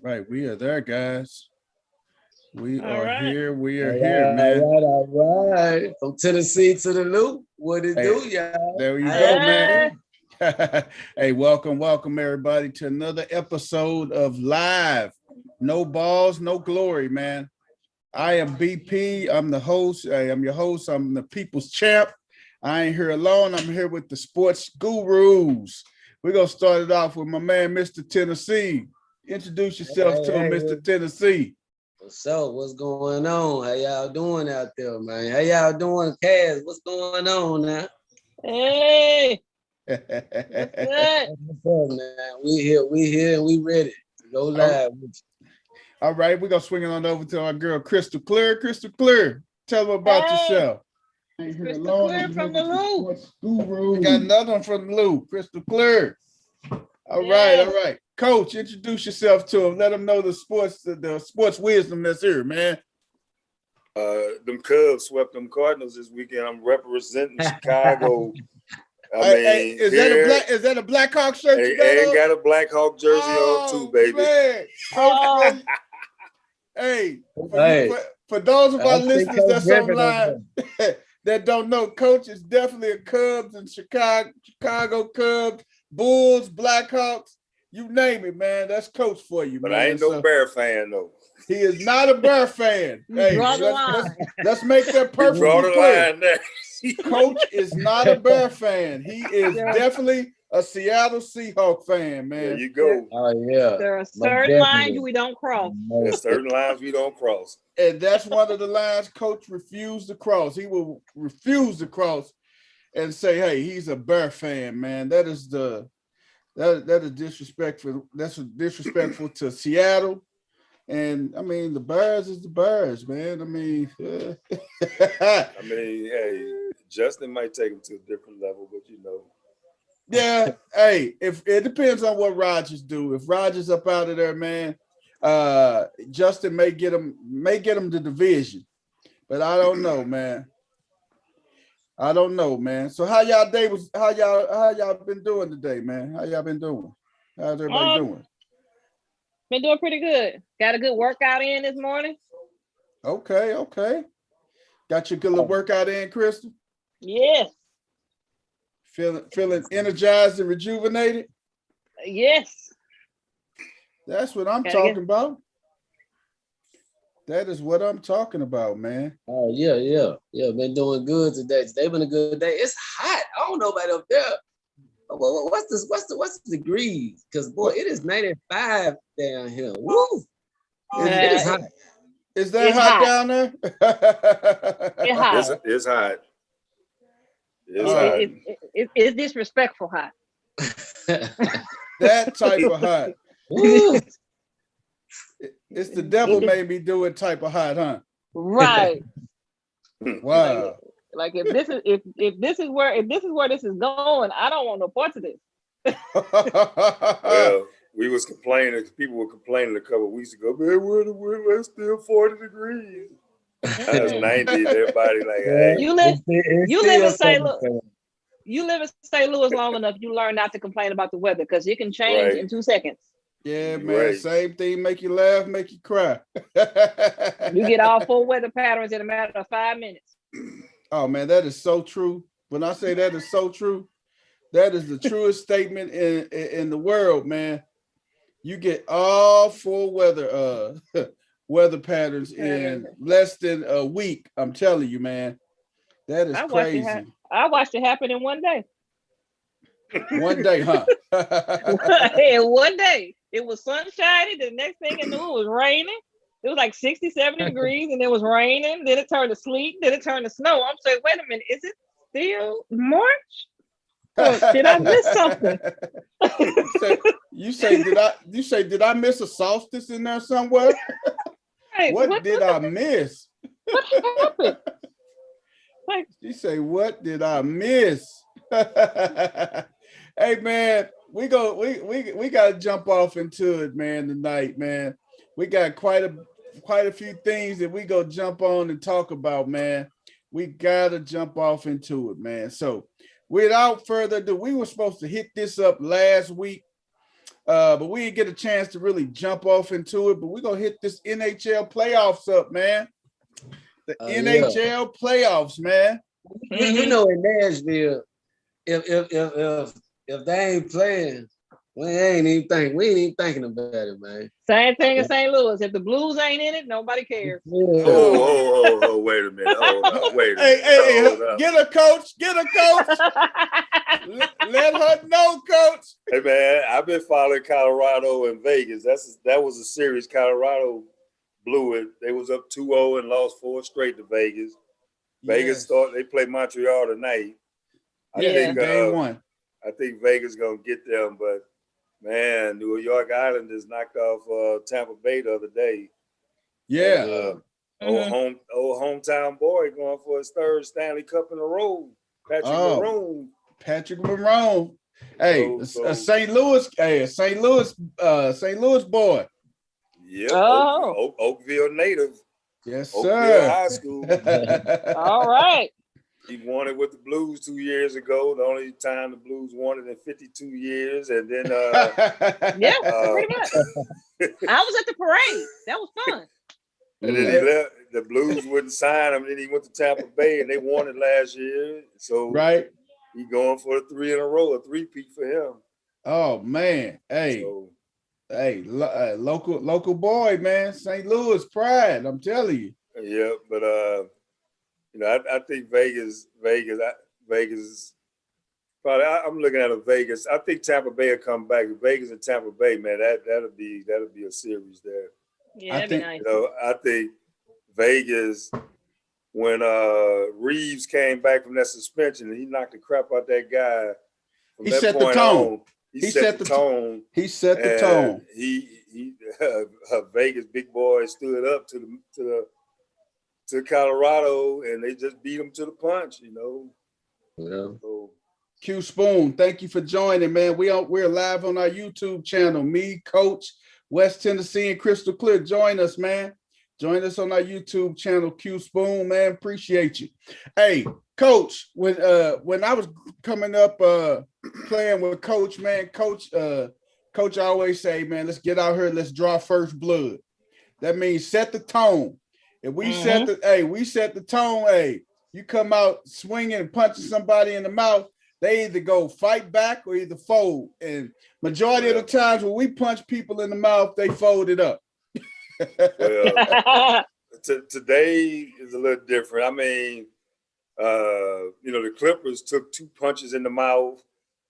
Right, we are there, guys. We All are right. here. We are here, man. All right. From Tennessee to the loop. What it do, y'all? There you How go, y'all man. doing? Hey, welcome everybody to another episode of Live. No balls, no glory, man. I am BP. I'm the host. I'm your host. I'm the people's champ. I ain't here alone. I'm here with the sports gurus. We're going to start it off with my man, Mr. Tennessee. Introduce yourself to him, Mr. Tennessee. So what's going on? How y'all doing out there, man? How y'all doing, Kaz? What's going on now? Hey, what's good? What's up, man? We here, and we ready to go live. All right, we're going to swing it on over to our girl, Crystal Clear. Crystal Clear, tell them about yourself. Crystal Clear from the loop. We got another one from the loop, Crystal Clear. All right. Coach, introduce yourself to them. Let them know the sports wisdom that's here, man. Them Cubs swept them Cardinals this weekend. I'm representing Chicago. Is that a Blackhawk shirt? Ain't got a Blackhawk jersey on too, baby. Man. Coach, hey, for those of our listeners that's online that don't know, Coach is definitely a Cubs and Chicago Cubs, Bulls, Blackhawks. You name it, man. That's Coach for you, but man. I ain't no Bear fan, though. He is not a Bear fan. Hey, let's make that perfectly draw the clear. line there. Coach is not a Bear fan. He is definitely a Seattle Seahawks fan, man. There you go. Oh, yeah. There are certain lines we don't cross. There's certain lines we don't cross. And that's one of the lines Coach refused to cross. He will refuse to cross and say, hey, he's a Bear fan, man. That is disrespectful. That's disrespectful to Seattle. And I mean, the Bears is the Bears, man. I mean, hey, Justin might take him to a different level, but you know. Yeah, hey, if it depends on what Rodgers do. If Rodgers up out of there, man, Justin may get him the division, but I don't know, man. So how y'all been doing today, man? How y'all been doing? How's everybody doing? Been doing pretty good. Got a good workout in this morning. Okay. Got your good little workout in, Crystal? Yes. Feeling energized and rejuvenated? Yes. That's what I'm talking about. That is what I'm talking about, man. Oh, yeah. Been doing good today. Today been a good day. It's hot. I don't know about up there. What's the degrees? Because boy, it is 95 down here. Woo! It is hot. Is that hot down there? It's hot. It's hot. It's disrespectful hot. That type of hot. It's the devil made me do it type of hot, huh? Right. Wow. Like if this is where this is going, I don't want no parts of this. Well, we was complaining. People were complaining a couple of weeks ago. Man, we're still 40 degrees. That's 90. Everybody like, hey. You live in St. Louis. You live in St. Louis long enough, you learn not to complain about the weather because it can change in 2 seconds. Yeah, man. Same thing, make you laugh, make you cry. You get all 4 weather patterns in a matter of 5 minutes. Oh man, that is so true. When I say that is so true, that is the truest statement in the world, man. You get all 4 weather patterns in less than a week. I'm telling you, man. That is crazy. I watched it happen in 1 day. One day, huh? In 1 day. It was sunshiny. The next thing you knew, it was raining. It was like 60, 70 degrees, and it was raining. Then it turned to sleet. Then it turned to snow. I'm saying, wait a minute, is it still March? Or did I miss something? You say, did I miss a solstice in there somewhere? Right, what did I miss? What happened? She say, what did I miss? Hey man, we gotta jump off into it, man, tonight, man. We got quite a few things that we go jump on and talk about, man. we gotta jump off into it, man. So without further ado, we were supposed to hit this up last week, but we didn't get a chance to really jump off into it. But we're gonna hit this NHL playoffs up, man. The NHL playoffs, man. You know, in Nashville, if they ain't playing, we ain't even thinking about it, man. Same thing in St. Louis. If the Blues ain't in it, nobody cares. Oh, wait a minute. Hold on. Wait a minute. Hey, get a coach. Let her know, coach. Hey, man, I've been following Colorado and Vegas. That was a series. Colorado blew it. They was up 2-0 and lost 4 straight to Vegas. Vegas they play Montreal tonight. I think game one. I think Vegas gonna get them, but man, New York Islanders knocked off Tampa Bay the other day. Yeah. Old hometown boy going for his 3rd Stanley Cup in a row. Patrick Maroon. Hey, St. Louis boy. Yep. Oakville native. Yes, Oakville sir. High School. All right. He won it with the Blues 2 years ago. The only time the Blues won it in 52 years. And then pretty much. I was at the parade. That was fun. And then he left. The Blues wouldn't sign him. Then he went to Tampa Bay and they won it last year. So he going for a 3 in a row, a 3-peat for him. Oh man. Local boy, man. St. Louis pride. I'm telling you. Yeah, but I think Vegas. Probably, I'm looking at a Vegas. I think Tampa Bay will come back. Vegas and Tampa Bay, man, that'll be a series there. Yeah, that'd be nice. I think Vegas, when Reeves came back from that suspension, he knocked the crap out that guy. He set the tone. He set the tone. He set the tone. Vegas big boy stood up to Colorado, and they just beat him to the punch, Yeah. So, Q Spoon, thank you for joining, man. We're live on our YouTube channel. Me, Coach, West Tennessee, and Crystal Clear. Join us, man. Join us on our YouTube channel, Q Spoon, man. Appreciate you. Hey, Coach, when I was coming up playing with Coach, man, Coach always say, man, let's get out here, let's draw first blood. That means set the tone. If we set the tone, you come out swinging and punching somebody in the mouth, they either go fight back or either fold. And majority of the times when we punch people in the mouth, they fold it up. Well, today is a little different. I mean, the Clippers took 2 punches in the mouth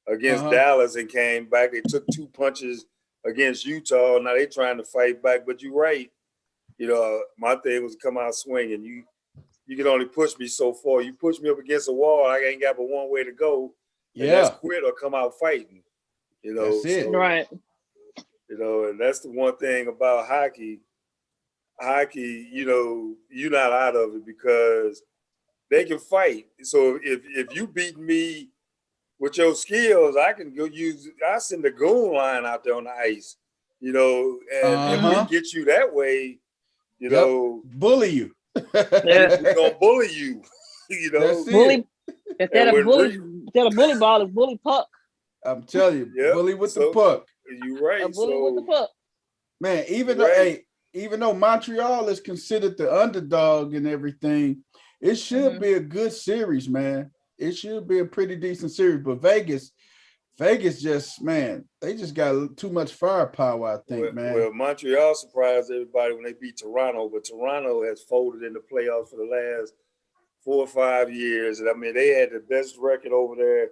against Dallas and came back. They took 2 punches against Utah. Now they trying to fight back, but you're right. My thing was come out swinging. You can only push me so far. You push me up against a wall, I ain't got but one way to go. And that's quit or come out fighting. That's it. So, right. And that's the one thing about hockey. Hockey, you're not out of it because they can fight. So if you beat me with your skills, I can I send the goon line out there on the ice, and if we get you that way, bully you. We're gonna bully you. Bully instead of bully ball is bully puck. I'm telling you, bully with the puck. You're right. A bully with the puck. Man, even though Montreal is considered the underdog and everything, it should be a good series, man. It should be a pretty decent series. But Vegas just, man, they just got too much firepower, I think, man. Well, Montreal surprised everybody when they beat Toronto, but Toronto has folded in the playoffs for the last 4 or 5 years. And I mean, they had the best record over there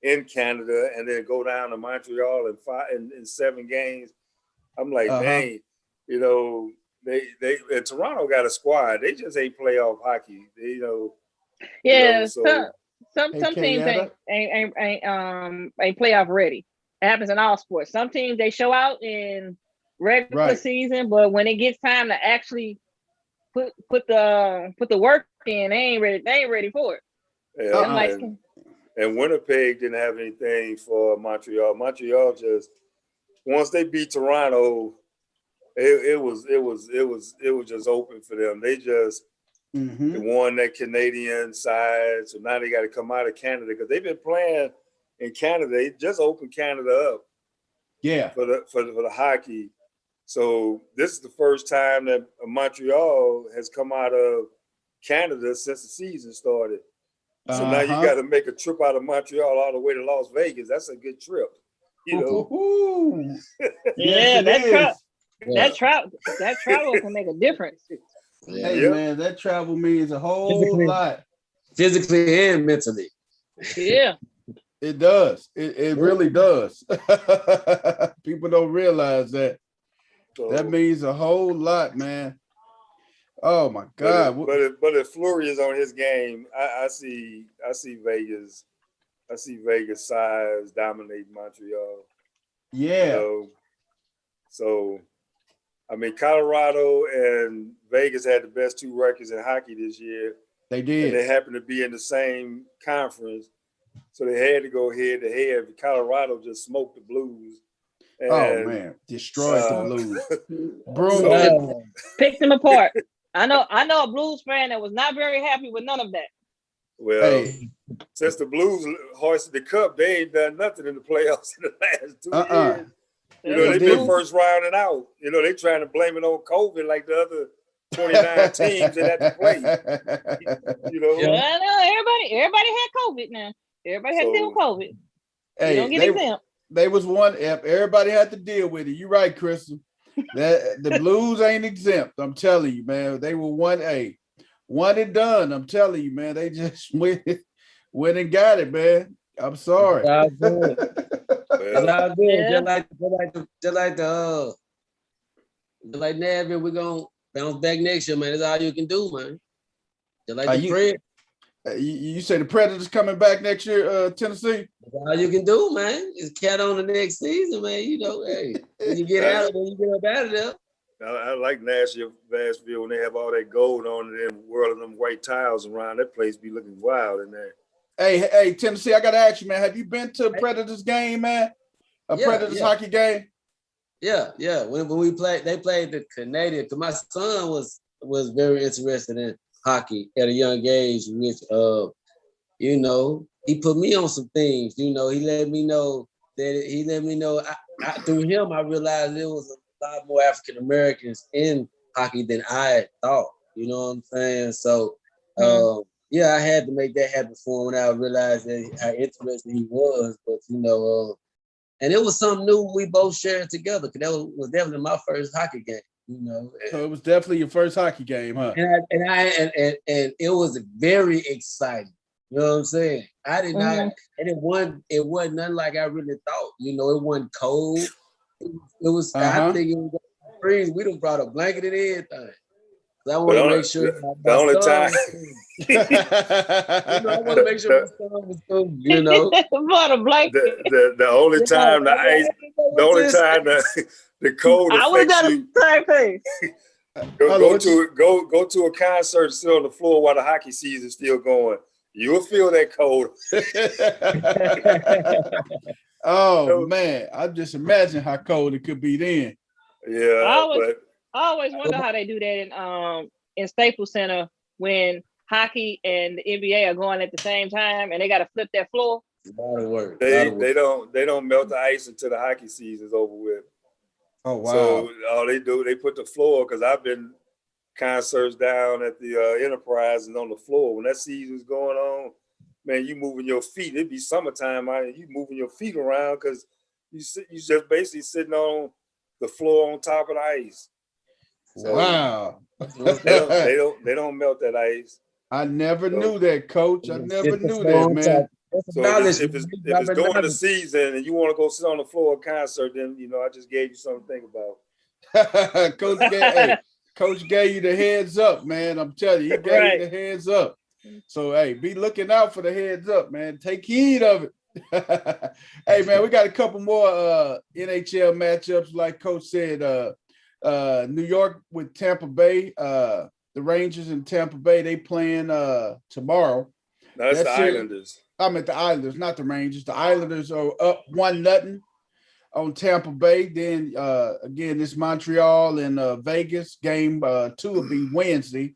in Canada, and then go down to Montreal in 7 games. I'm like, dang, they Toronto got a squad. They just ain't playoff hockey. Some teams ain't playoff ready. It happens in all sports. Some teams they show out in regular season, but when it gets time to actually put the work in, they ain't ready. They ain't ready for it. Yeah, and Winnipeg didn't have anything for Montreal. Montreal just once they beat Toronto, it was just open for them. They just They won that Canadian side, so now they got to come out of Canada because they've been playing in Canada. They just opened Canada up, for the hockey. So this is the first time that Montreal has come out of Canada since the season started. So now you got to make a trip out of Montreal all the way to Las Vegas. That's a good trip, you know. Yeah, that travel can make a difference. Hey, man, that travel means a whole lot. Physically and mentally. Yeah. It does. It really does. People don't realize that. So, that means a whole lot, man. Oh my God! But if Fleury is on his game, I see Vegas. I see Vegas size dominate Montreal. Yeah. You know? So, I mean, Colorado and Vegas had the best 2 records in hockey this year. They did. And they happened to be in the same conference. So they had to go head to head. Colorado just smoked the Blues. And, oh, man. Destroyed the Blues. Brutal. Picked them apart. I know a Blues fan that was not very happy with none of that. Well, since the Blues hoisted the cup, they ain't done nothing in the playoffs in the last 2 years. You know, they've been first round and out. You know, they trying to blame it on COVID like the other 29 teams that had to play. You know? Well, I know everybody had COVID now. Everybody had to deal with COVID. Hey, you don't get exempt. They was one. Everybody had to deal with it. You're right, Crystal. That the Blues ain't exempt. I'm telling you, man. They were one and done. I'm telling you, man. They just went and got it, man. I'm sorry. Just like Navin, we're gonna bounce back next year, man. That's all you can do, man. Just like the Predators. You say the Predators coming back next year, Tennessee? That's all you can do, man. Just count on the next season, man. You know, hey, when you get up out of there. I like Nashville when they have all that gold on it and whirling them white tiles around. That place be looking wild in there. Hey, Tennessee, I got to ask you, man, have you been to a Predators game, man? Predators hockey game? Yeah. When we played, they played the Canadian. Because my son was very interested in hockey at a young age, which, you know, he put me on some things. You know, he let me know. Through him, I realized there was a lot more African Americans in hockey than I thought. You know what I'm saying? So, I had to make that happen for him when I realized how interested he was. But, you know, and it was something new we both shared together, because that was definitely my first hockey game, you know. So it was definitely your first hockey game, huh? And it was very exciting. You know what I'm saying? I did not, and it wasn't nothing like I really thought. You know, it wasn't cold. It was. I think it was freeze. We done brought a blanket and everything. I want to make sure the only time. I want to make sure my son was cool. You know, the only time the cold affects you. Go to a concert, sit on the floor while the hockey season's still going. You'll feel that cold. Oh man, I just imagine how cold it could be then. Yeah, I always wonder how they do that in Staples Center when hockey and the NBA are going at the same time and they got to flip that floor. A lot of work. They don't melt the ice until the hockey season's over with. Oh wow! So all they do, they put the floor, because I've been concerts down at the Enterprise and on the floor when that season's going on. Man, you moving your feet. It'd be summertime out and you moving your feet around because you just basically sitting on the floor on top of the ice. So wow. They don't melt that ice. I never knew that, Coach. I never knew that, man. So if it's during the season and you want to go sit on the floor at a concert, then I just gave you something to think about. Coach gave you the heads up, man. I'm telling you, he gave you the heads up. So hey, be looking out for the heads up, man. Take heed of it. Hey man, we got a couple more NHL matchups, like Coach said. New York with Tampa Bay. The Rangers in Tampa Bay, they playing tomorrow. No, that's the Islanders. I'm at the Islanders, not the Rangers. The Islanders are up 1-0 on Tampa Bay. Then again, this Montreal and Vegas game 2 will be Wednesday.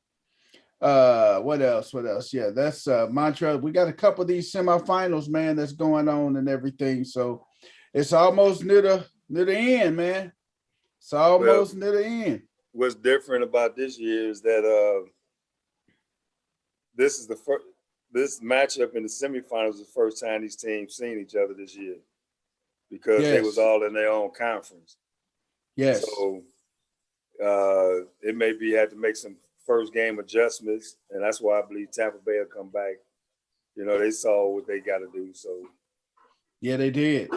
What else? Yeah, that's Montreal. We got a couple of these semifinals, man, that's going on and everything. So it's almost near the end, man. It's almost near the end. What's different about this year is that this matchup in the semifinals is the first time these teams seen each other this year because they was all in their own conference. Yes. So it may be had to make some first game adjustments, and that's why I believe Tampa Bay will come back. You know, they saw what they got to do. So yeah, they did.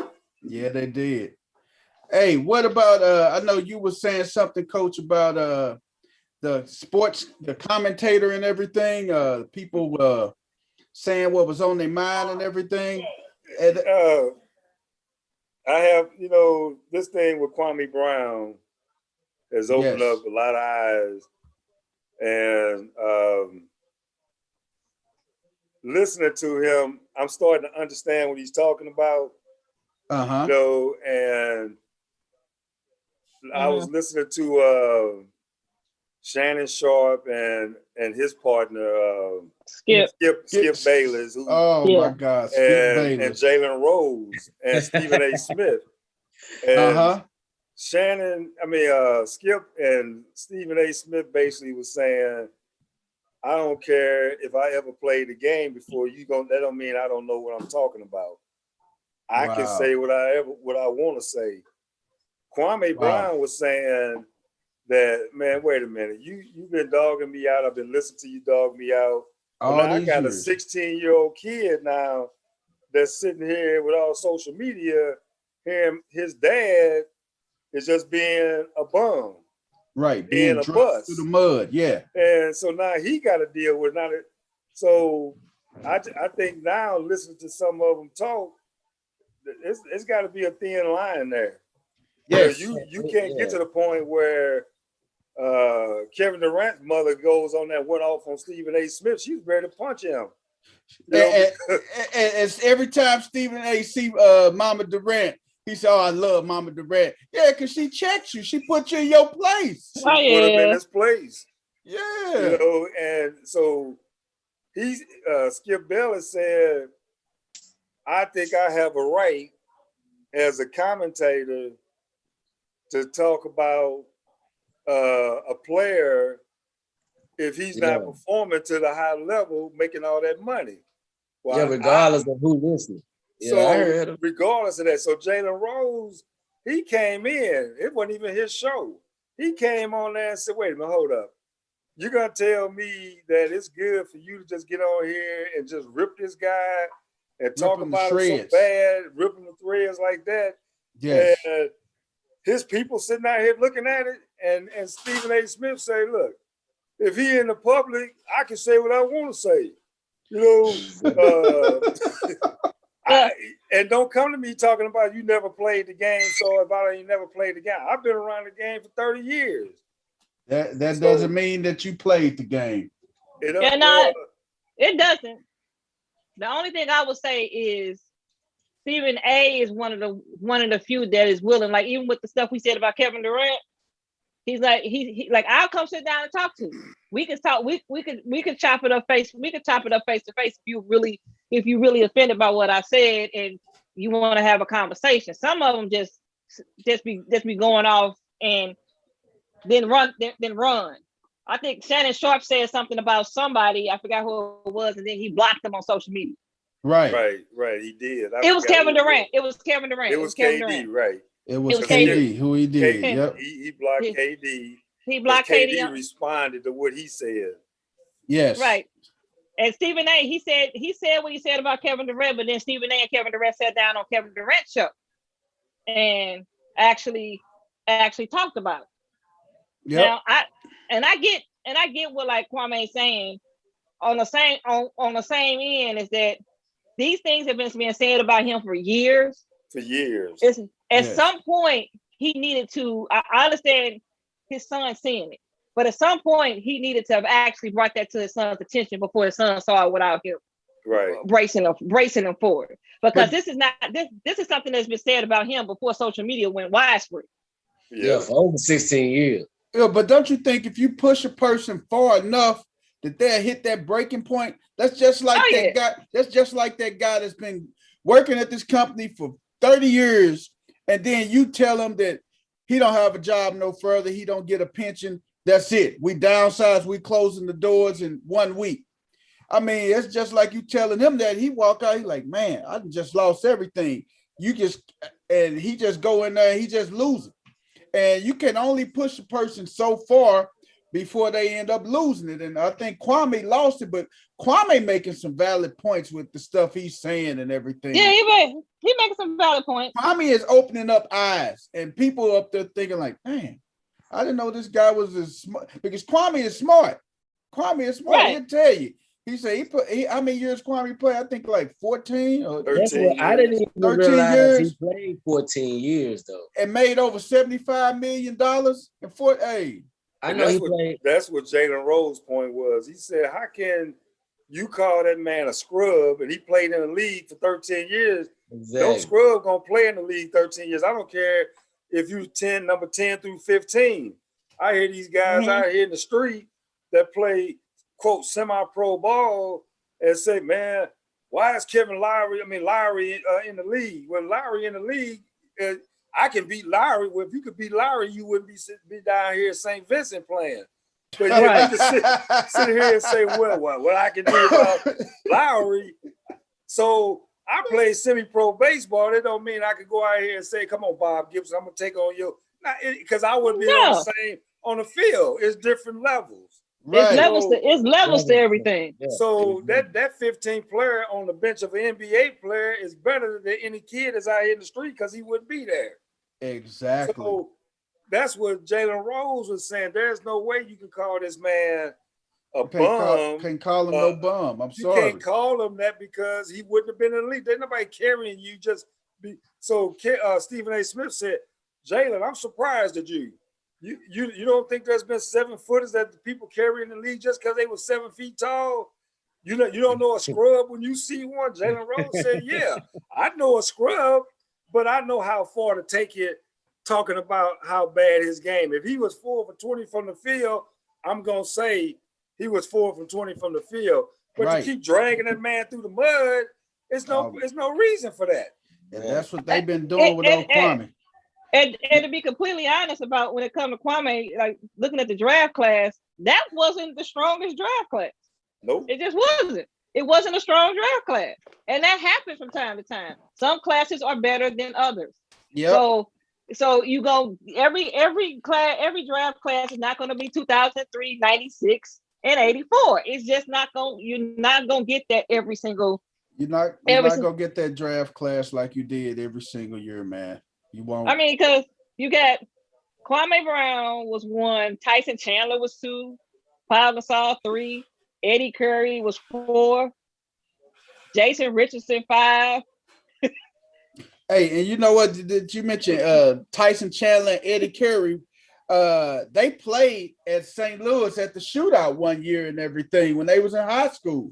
Hey, what about I know you were saying something, Coach, about the sports, the commentator and everything, people saying what was on their mind and everything. And, I have, this thing with Kwame Brown has opened up a lot of eyes, and listening to him, I'm starting to understand what he's talking about. And I was listening to Shannon Sharp and his partner Skip Bayless. My God, Skip Bayless. And Jalen Rose and Stephen A. Smith. And Skip and Stephen A. Smith basically was saying, I don't care if I ever played the game before, that don't mean I don't know what I'm talking about. I can say what I want to say. Kwame Brown was saying that, man, wait a minute, you've been dogging me out. I've been listening to you dog me out. Now I got years. A 16-year-old kid now that's sitting here with all social media, hearing his dad is just being a bum. Right, being a bust through the mud, yeah. And so now he got to deal with it. So I think now listening to some of them talk, it's got to be a thin line there. Yes, you can't get to the point where Kevin Durant's mother goes on that went off on Stephen A. Smith. She's ready to punch him. And every time Stephen A. see Mama Durant, he said, "Oh, I love Mama Durant." Yeah, because she checks you. She put you in your place. She put him in his place. Yeah. And so he's Skip Bayless said, I think I have a right as a commentator to talk about a player if he's not performing to the high level, making all that money. Well, regardless of who listens. So regardless of that, so Jalen Rose, he came in. It wasn't even his show. He came on there and said, wait a minute, hold up. You're going to tell me that it's good for you to just get on here and just rip this guy and talk about him so bad, ripping the threads like that. Yes. And his people sitting out here looking at it, and Stephen A. Smith say, look, if he in the public, I can say what I want to say. And don't come to me talking about you never played the game. So if I ain't never played the game, I've been around the game for 30 years. That doesn't mean that you played the game. It doesn't. The only thing I would say is Stephen A. is one of the few that is willing, like even with the stuff we said about Kevin Durant, he's like he like I'll come sit down and talk to you. We can talk. We could chop it up face. We could chop it up face to face if you really offended by what I said and you want to have a conversation. Some of them just be going off and then run. I think Shannon Sharp said something about somebody. I forgot who it was, and then he blocked them on social media. Right. He did. It was Kevin Durant. It was Kevin Durant. It was KD, right? It was KD who he did. Yep. He blocked KD. He blocked KD. KD responded to what he said. Yes. Right. And Stephen A. He said what he said about Kevin Durant, but then Stephen A. and Kevin Durant sat down on Kevin Durant's show and actually talked about it. Yep. Now I get what like Kwame is saying on the same end is that these things have been being said about him for years. At some point he needed to. I understand his son seeing it, but at some point he needed to have actually brought that to his son's attention before his son saw it without him bracing him for it. Because this is something that's been said about him before social media went widespread. Yeah, for over 16 years. Yeah, but don't you think if you push a person far enough, that they'll hit that breaking point. That's just like guy. That's just like that guy that's been working at this company for 30 years. And then you tell him that he don't have a job no further. He don't get a pension. That's it. We downsize. We closing the doors in 1 week. I mean, it's just like you telling him that. He walk out. He like, man, I just lost everything. And he just go in there. And he just losing. And you can only push a person so far before they end up losing it. And I think Kwame lost it, but Kwame making some valid points with the stuff he's saying and everything. Yeah, he making some valid points. Kwame is opening up eyes, and people up there thinking like, man, I didn't know this guy was as smart, because Kwame is smart. Kwame is smart. Right. He'll tell you. He said how many years Kwame played? I think like 14 or 13. I didn't even 13 realize years. He played 14 years though. And made over $75 million in 14. I know he played. That's what Jalen Rose's point was. He said, how can you call that man a scrub and he played in the league for 13 years? Exactly. No scrub gonna play in the league 13 years. I don't care if you number 10 through 15. I hear these guys out here in the street that play, quote, semi-pro ball and say, man, why is Lowry in the league? Well, Lowry in the league, I can beat Lowry. Well, if you could beat Lowry, you wouldn't be down here at St. Vincent playing. But yeah, you can sit here and say, well, what I can do about Lowry. So I play semi-pro baseball. That don't mean I could go out here and say, come on, Bob Gibson, I'm going to take on you. Because I wouldn't be on the field. It's different levels. Right. It's levels to everything. So that 15 player on the bench of an NBA player is better than any kid that's out here in the street because he wouldn't be there. Exactly. So that's what Jalen Rose was saying. There's no way you can call this man a bum. Can't call him no bum. I'm sorry. You can't call him that because he wouldn't have been in the league. There's nobody carrying you. So Stephen A. Smith said, Jalen, I'm surprised at you. You don't think there's been 7-footers that the people carry in the league just because they were 7 feet tall? You don't know a scrub when you see one? Jalen Rose said, yeah, I know a scrub, but I know how far to take it talking about how bad his game. If he was 4 for 20 from the field, I'm going to say he was 4 for 20 from the field. But to keep dragging that man through the mud, there's no reason for that. And that's what they've been doing with old Kwame. And to be completely honest about when it comes to Kwame, like looking at the draft class, that wasn't the strongest draft class. Nope. It just wasn't. It wasn't a strong draft class. And that happens from time to time. Some classes are better than others. Yeah. So you go every draft class is not going to be 2003, 96, and 84. It's just you're not gonna get that every single. You're not gonna get that draft class like you did every single year, man. You won't. I mean, because you got Kwame Brown was 1, Tyson Chandler was 2, Paul Gasol 3, Eddie Curry was 4, Jason Richardson 5. Hey, and you know what? Did you mention Tyson Chandler and Eddie Curry? They played at St. Louis at the shootout one year and everything when they was in high school.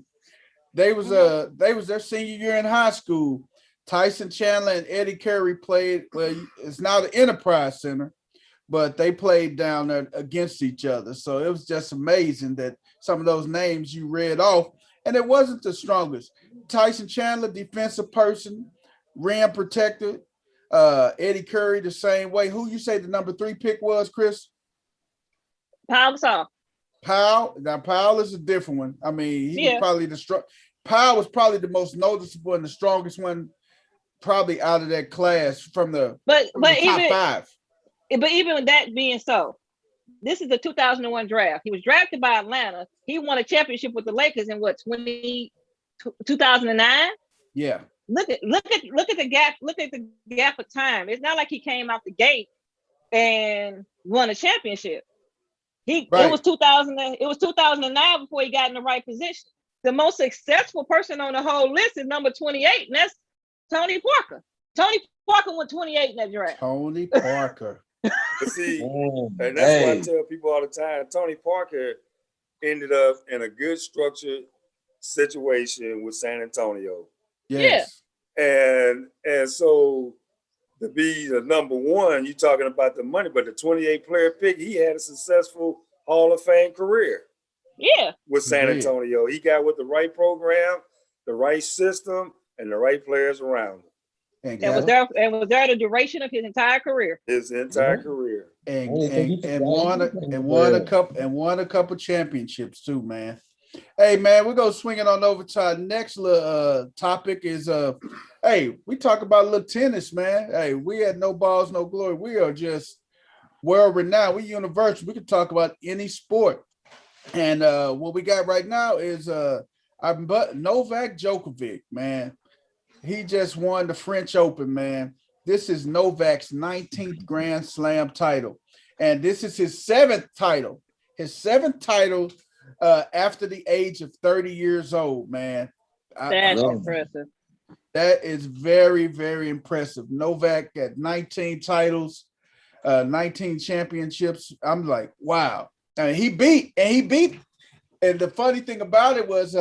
They was their senior year in high school. Tyson Chandler and Eddie Curry played. Well, it's now the Enterprise Center, but they played down there against each other. So it was just amazing that some of those names you read off, and it wasn't the strongest. Tyson Chandler, defensive person, rim protector. Eddie Curry the same way. Who you say the number 3 pick was, Chris? Paul Gasol. Powell is a different one. I mean, he was probably Powell was probably the most noticeable and the strongest one, probably out of that class from the top 5. But even with that being so, this is the 2001 draft. He was drafted by Atlanta. He won a championship with the Lakers in 2009. Yeah. Look at the gap. Look at the gap of time. It's not like he came out the gate and won a championship. It was 2000. It was 2009 before he got in the right position. The most successful person on the whole list is number 28, and that's Tony Parker. Tony Parker went 28 in that draft. Tony Parker. See, and that's why I tell people all the time, Tony Parker ended up in a good structured situation with San Antonio. Yes. Yeah. And so to be the number 1, you're talking about the money, but the 28 player pick, he had a successful Hall of Fame career. with San Antonio. He got with the right program, the right system, and the right players around him. And was there the duration of his entire career. His entire career. And won a couple championships too, man. Hey man, we're gonna swing it on over to our next topic is hey, we talk about a little tennis, man. Hey, we had no balls, no glory. We are just world renowned. We universal. We can talk about any sport. And what we got right now is Novak Djokivic, man. He just won the French Open, man. This is Novak's 19th Grand Slam title. And this is his 7th title. His 7th title after the age of 30 years old, man. That's impressive. That is very, very impressive. Novak got 19 titles, 19 championships. I'm like, wow. And he beat. And the funny thing about it was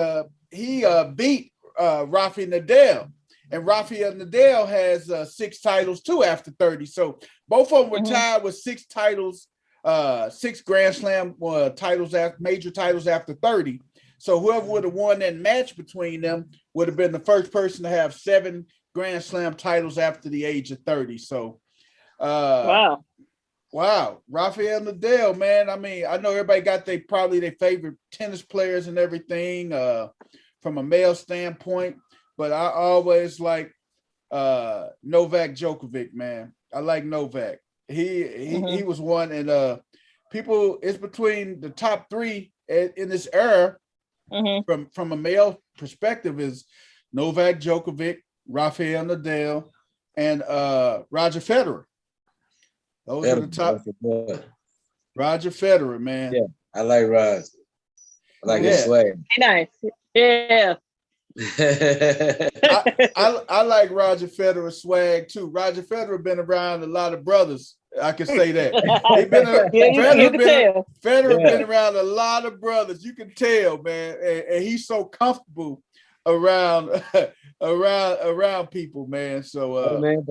he beat Rafael Nadal. And Rafael Nadal has 6 titles too after 30. So both of them were tied with 6 titles, 6 Grand Slam titles, major titles after 30. So whoever would have won that match between them would have been the first person to have 7 Grand Slam titles after the age of 30. So, wow, Rafael Nadal, man. I mean, I know everybody got probably their favorite tennis players and everything from a male standpoint. But I always like Novak Djokovic, man. I like Novak. He was one, and people, it's between the top 3 in this era from a male perspective is Novak Djokovic, Rafael Nadal, and Roger Federer. Those are the top. Roger Federer, man. Yeah, I like Roger. I like his swag. Nice. Yeah. I like Roger Federer's swag too. Roger Federer been around a lot of brothers. I can say that. Federer been around a lot of brothers. You can tell, man, and he's so comfortable around people, man. So, man,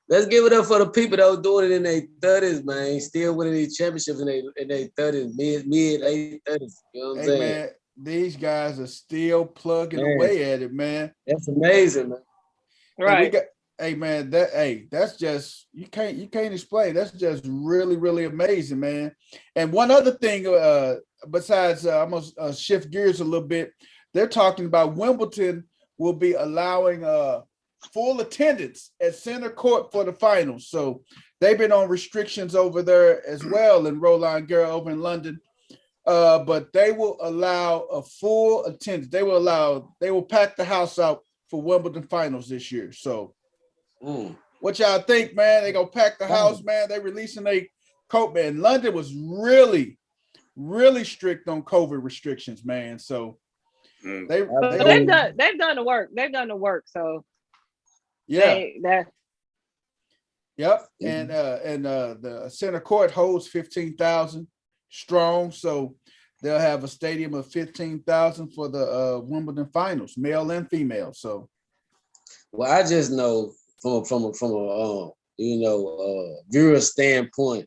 let's give it up for the people that was doing it in their 30s, man. Still winning these championships in their 30s, mid late 30s. You know what I'm saying? Man, these guys are still plugging away at it, man. That's amazing, man. Right. That's just you can't explain. That's just really, really amazing, man. And one other thing, besides I'm gonna shift gears a little bit, they're talking about Wimbledon will be allowing full attendance at center court for the finals. So they've been on restrictions over there as well in Roland Garros over in London. But they will allow a full attendance. They will pack the house out for Wimbledon finals this year. So what y'all think, man? They gonna pack the house, man. They releasing a coat, man. London was really, really strict on COVID restrictions, man. So they've done the work. They've done the work. So yep. And the center court holds 15,000 strong. So they'll have a stadium of 15,000 for the Wimbledon finals, male and female. So, well, I just know from a viewer standpoint,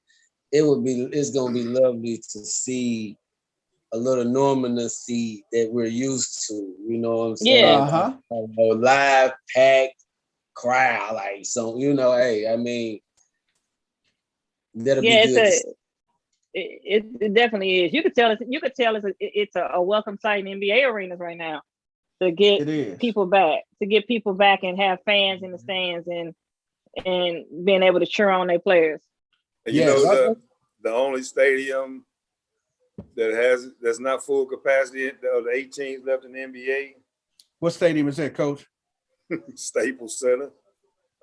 it's gonna be lovely to see a little normalcy that we're used to. You know what I'm saying? Yeah. Live packed crowd, like so. Hey, I mean, that'll be good. It definitely is. You could tell it's a welcome sight in NBA arenas right now to get people back, and have fans in the stands and being able to cheer on their players. And the only stadium that's not full capacity of the 8 teams left in the NBA. What stadium is that, Coach? Staples Center.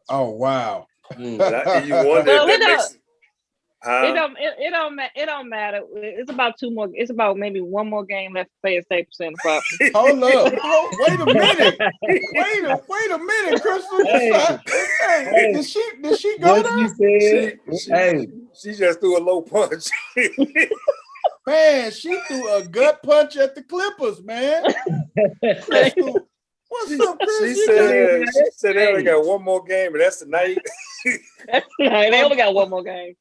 Oh wow! You wonder if that makes. It don't matter. It's about 2 more. It's about maybe 1 more game left to play at Staples Center. Hold up! Wait a minute! Wait a minute, Crystal! Hey, did she go there? She just threw a low punch. Man, she threw a gut punch at the Clippers, man. Crystal, what's up, Chris? She said they only got 1 more game, and that's tonight. They only got 1 more game.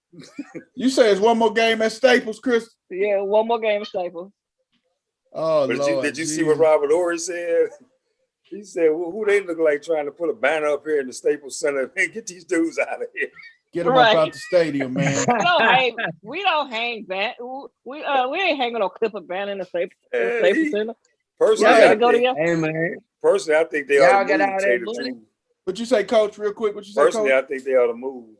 You say it's 1 more game at Staples, Chris? Yeah, 1 more game at Staples. Oh, But Lord, did you see what Robert Horry said? He said, well, who they look like trying to put a banner up here in the Staples Center? Hey, get these dudes out of here. Get them up out the stadium, man. We don't hang that. We ain't hanging no Clipper banner in the Staples Center. Personally, I think they ought to move. Tell the truth. What you say, Coach? Real quick, what you say, Personally, Coach? I think they ought to move.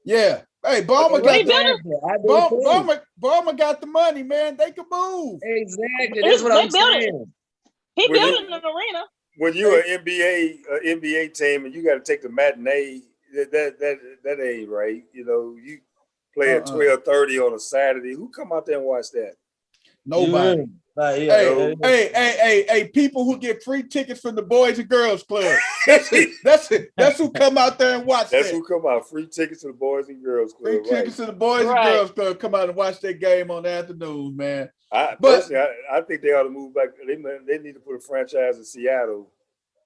Yeah. Hey, Ballmer got the money, man. They can move. Exactly. That's what I'm saying. He building an arena. When you're an NBA team and you got to take the matinee, that ain't right. You know, you play at 12:30 on a Saturday. Who come out there and watch that? Nobody. Hey, people who get free tickets from the Boys and Girls Club. That's it. That's who come out there and watch That's who come out. Free tickets to the Boys and Girls Club. Free tickets to the Boys and Girls Club. Come out and watch that game on the afternoons, man. I think they ought to move back. They need to put a franchise in Seattle.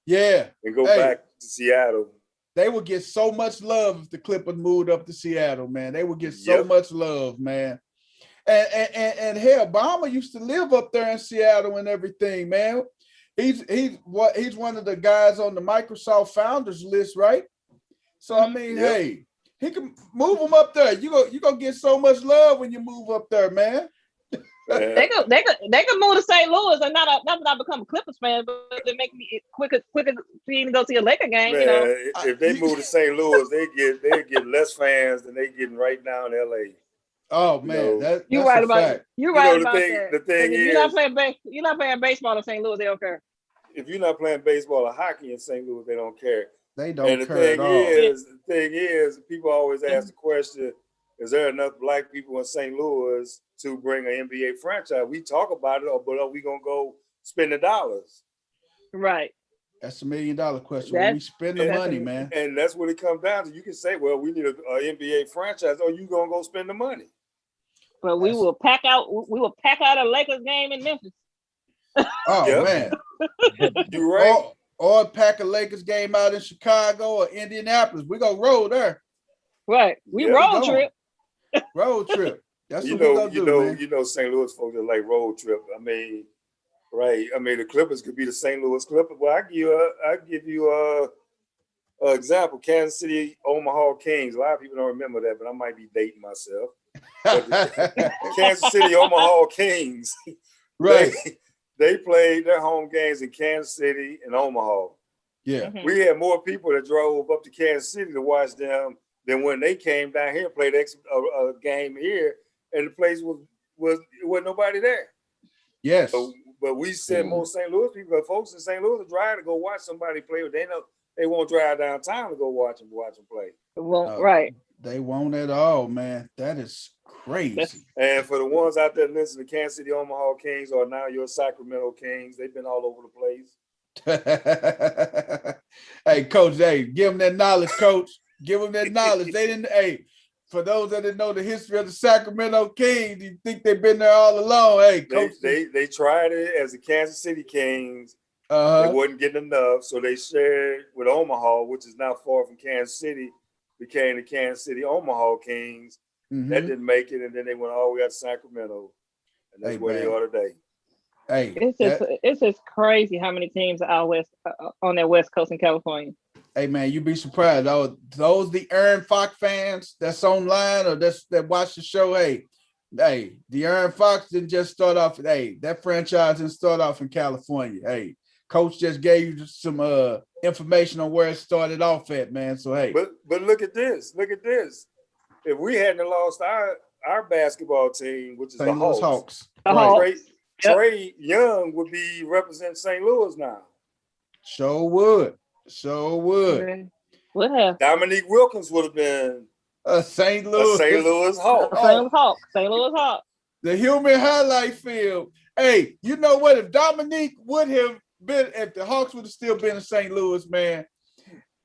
Yeah. And go back to Seattle. They would get so much love if the Clippers moved up to Seattle, man. They would get so much love, man. And hell, Ballmer used to live up there in Seattle and everything, man. He's one of the guys on the Microsoft founders list, right? So I mean, hey, he can move him up there. You gonna get so much love when you move up there, man. They could move to St. Louis and not that I become a Clippers fan, but they make me quicker for you to go see a Laker game. Man, you know, if they move to St. Louis, they get less fans than they getting right now in LA. Oh man, that's you're right about fact. You're right about that. The thing is, you're not playing baseball in St. Louis. They don't care. If you're not playing baseball or hockey in St. Louis, they don't care. They don't care at all. The thing is, people always ask the question: is there enough black people in St. Louis to bring an NBA franchise? We talk about it, but are we gonna go spend the dollars? Right. That's $1 million question. When we spend the money, man. And that's what it comes down to. You can say, well, we need an NBA franchise, or you gonna go spend the money. But we will pack out a Lakers game in Memphis. Oh man. You're right. Or pack a Lakers game out in Chicago or Indianapolis. We gonna roll there. Right. Road trip. Road trip. That's what we gonna do, man. You know, St. Louis folks that like road trip. I mean, right. I mean, the Clippers could be the St. Louis Clippers. Well, I give you an example. Kansas City, Omaha Kings. A lot of people don't remember that, but I might be dating myself. Kansas City, Omaha Kings. Right. They played their home games in Kansas City and Omaha. Yeah. We had more people that drove up to Kansas City to watch them than when they came down here and played a game here, and the place wasn't nobody there. Yes. But we sent more St. Louis people. Folks in St. Louis drive to go watch somebody play. They know they won't drive downtown to go watch them play. Well, right. They won't at all, man. That is crazy. And for the ones out there listening, the Kansas City Omaha Kings are now your Sacramento Kings. They've been all over the place. Hey, Coach, hey, give them that knowledge, Coach. Give them that knowledge. They didn't. Hey, for those that didn't know the history of the Sacramento Kings, you think they've been there all along? Hey, Coach. They tried it as the Kansas City Kings. They wasn't getting enough, so they shared with Omaha, which is not far from Kansas City, became the Kansas City Omaha Kings. Mm-hmm. That didn't make it, and then they went all the way out to Sacramento, and that's where they are today. Hey, it's just crazy how many teams are out west on that West Coast in California. Hey man, you'd be surprised. Those the Aaron Fox fans that's online or that watch the show. Hey, the Aaron Fox didn't just start off. Hey, that franchise didn't start off in California. Hey, Coach just gave you some information on where it started off at, man. So hey, but look at this. If we hadn't lost our basketball team, which is St. Louis Hawks. Trey Young would be representing St. Louis now. Sure would. Would have. Dominique Wilkins would have been St. Louis Hawk. St. Louis Hawk. The human highlight film. Hey, you know what? If Dominique would have been, if the Hawks would have still been in St. Louis, man,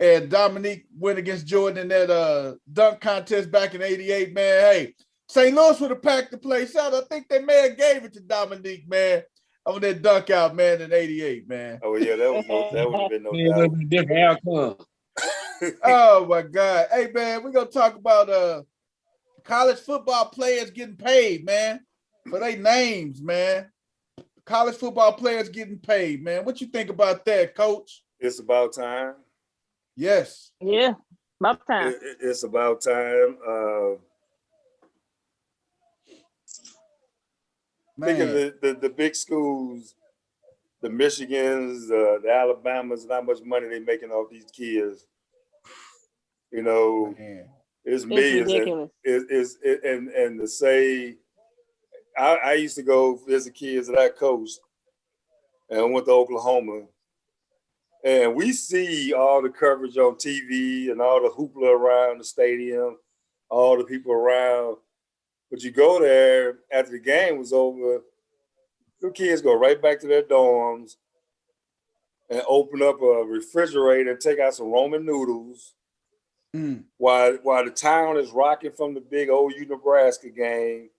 and Dominique went against Jordan in that dunk contest back in '88, man, hey, St. Louis would have packed the place out. I think they may have gave it to Dominique, man, on that dunk out, man, in '88, man. Oh yeah, that would have been no doubt. Different outcome. Oh my God. Hey man, we're gonna talk about college football players getting paid, man, for their names, man. college football players getting paid, man. What you think about that, Coach? It's about time. Yes. Yeah, about time. It's about time. Think of the big schools, the Michigans, the Alabamas, and how much money they making off these kids. You know, it's millions. Ridiculous. And to say, I used to go visit kids that I coached, and I went to Oklahoma, and we see all the coverage on TV and all the hoopla around the stadium, all the people around. But you go there after the game was over, the kids go right back to their dorms and open up a refrigerator and take out some Roman noodles while the town is rocking from the big OU Nebraska game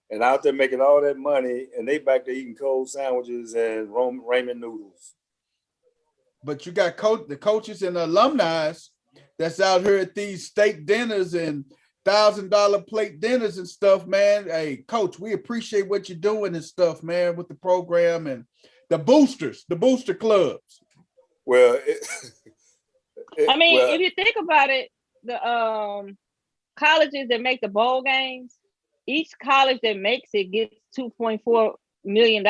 and out there making all that money, and they back there eating cold sandwiches and ramen noodles. But you got the coaches and the alumni that's out here at these steak dinners and $1,000 plate dinners and stuff, man. Hey, Coach, we appreciate what you're doing and stuff, man, with the program and the booster clubs. Well, if you think about it, the colleges that make the bowl games, each college that makes it gets $2.4 million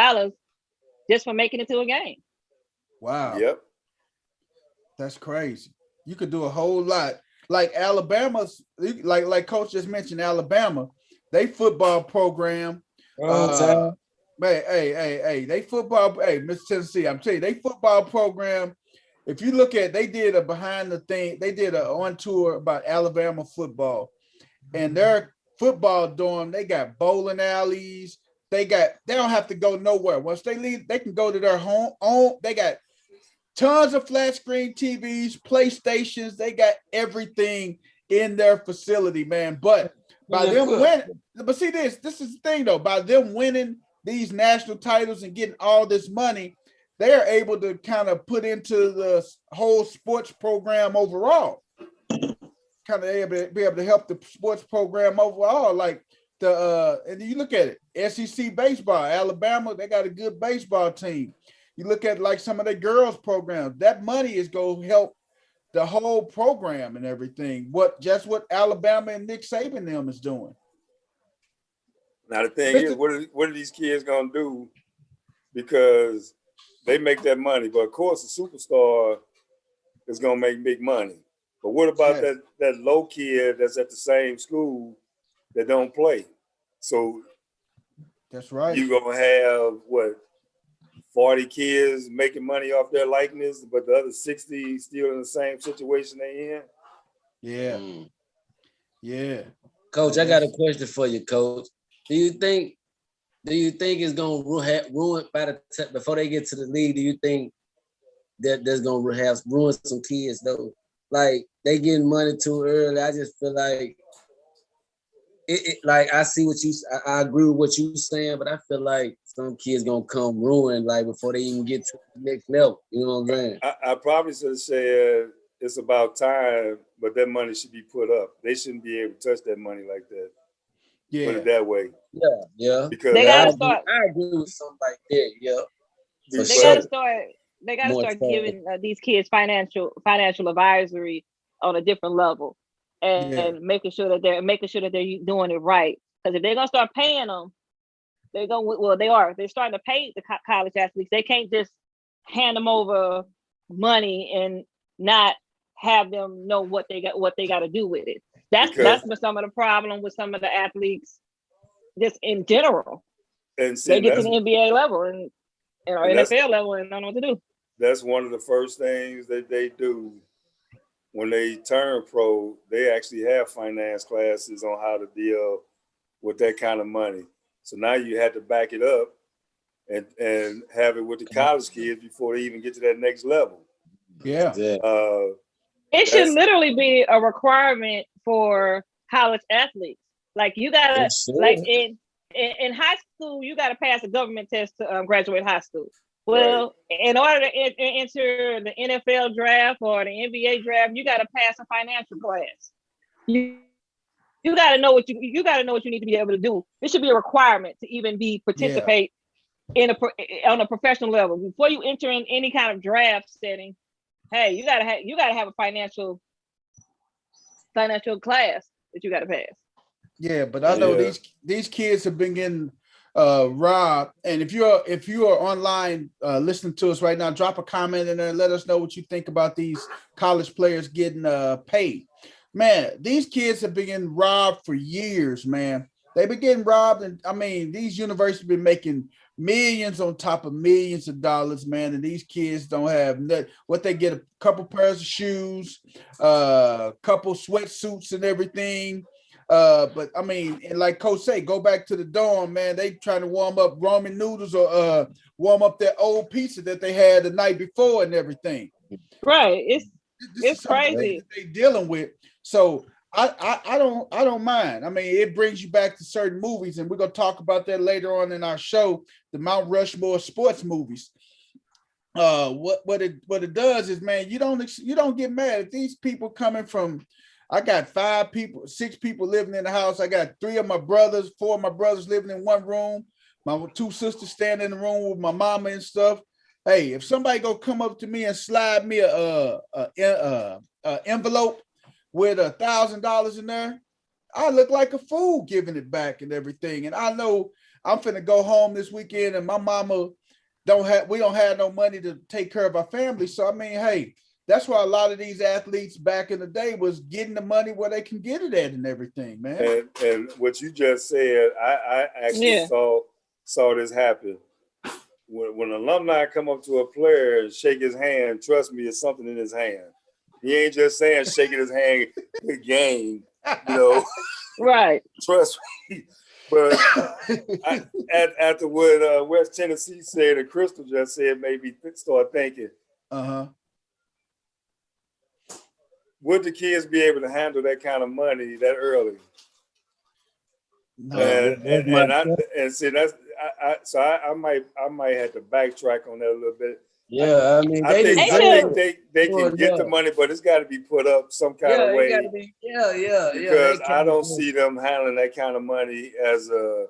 just for making it to a game. Wow. Yep. That's crazy. You could do a whole lot. Like Alabama's, like Coach just mentioned, Alabama, they football program. They football. Hey, Miss Tennessee, I'm telling you, they football program. If you look at, they did a behind the thing. They did a on tour about Alabama football, and their football dorm. They got bowling alleys. They don't have to go nowhere. Once they leave, they can go to their home. They got tons of flat screen TVs, PlayStations. They got everything in their facility, man. But by them winning, but see this is the thing though. By them winning these national titles and getting all this money, they are able to kind of put into the whole sports program overall. Kind of be able to help the sports program overall. Like and you look at it, SEC baseball, Alabama, they got a good baseball team. You look at like some of the girls programs, that money is going to help the whole program and everything. What Alabama and Nick Saban them is doing. Now the thing is, what are these kids going to do? Because they make that money, but of course the superstar is going to make big money. But what about that low kid that's at the same school that don't play? So that's right. You're going to have 40 kids making money off their likeness, but the other 60 still in the same situation they in? Yeah. Yeah. Coach, I got a question for you, Coach. Do you think it's gonna ruin before they get to the league? Do you think that that's gonna have ruin some kids though? Like they getting money too early. I just feel like like I see I agree with what you saying, but I feel like some kids gonna come ruined like before they even get to the next level. You know what I'm saying? I probably should have said it's about time, but that money should be put up. They shouldn't be able to touch that money like that. Yeah. Put it that way. Yeah. Because they gotta start. I agree with something like that. Yeah. They gotta start giving these kids financial advisory on a different level, and making sure that they're doing it right. Because if they're gonna start paying them, they're starting to pay the college athletes. They can't just hand them over money and not have them know what they got to do with it. That's some of the problem with some of the athletes, just in general. And they get to the NBA level and NFL level and don't know what to do. That's one of the first things that they do when they turn pro. They actually have finance classes on how to deal with that kind of money. So now you had to back it up and have it with the college kids before they even get to that next level. Yeah. It should literally be a requirement for college athletes. Like you gotta, like in high school, you gotta pass a government test to graduate high school. Well, in order to enter the NFL draft or the NBA draft, you gotta pass a financial class. You gotta know what you need to be able to do. It should be a requirement to even participate on a professional level. Before you enter in any kind of draft setting, hey, you gotta have a financial class that you gotta pass. Yeah, but I know these kids have been getting robbed. And if you are online listening to us right now, drop a comment in there and let us know what you think about these college players getting paid. Man, these kids have been getting robbed for years, man. They've been getting robbed, and I mean, these universities have been making millions on top of millions of dollars, man. And these kids don't have what they get: a couple pairs of shoes, couple sweatsuits, and everything. But I mean, and like Coach say, go back to the dorm, man. They trying to warm up ramen noodles or warm up that old pizza that they had the night before and everything. Right. It's crazy. They dealing with. So I don't mind. I mean, it brings you back to certain movies, and we're gonna talk about that later on in our show, the Mount Rushmore sports movies. What it does is, man, you don't get mad at these people coming from. I got 6 people living in the house. I got 4 of my brothers living in one room. My 2 sisters standing in the room with my mama and stuff. Hey, if somebody go come up to me and slide me a envelope with $1,000 in there, I look like a fool giving it back and everything. And I know I'm finna go home this weekend, and my mama we don't have no money to take care of our family. So I mean, hey, that's why a lot of these athletes back in the day was getting the money where they can get it at and everything, man. And what you just said, I actually saw this happen. When alumni come up to a player and shake his hand, trust me, it's something in his hand. He ain't just saying shaking his hand, good game, Right. Trust me. But after what West Tennessee said and Crystal just said, made me start thinking, would the kids be able to handle that kind of money that early? No. And see, that's I might have to backtrack on that a little bit. Yeah, I mean, I think they can get the money, but it's got to be put up some kind of way. Because I don't see them handling that kind of money as a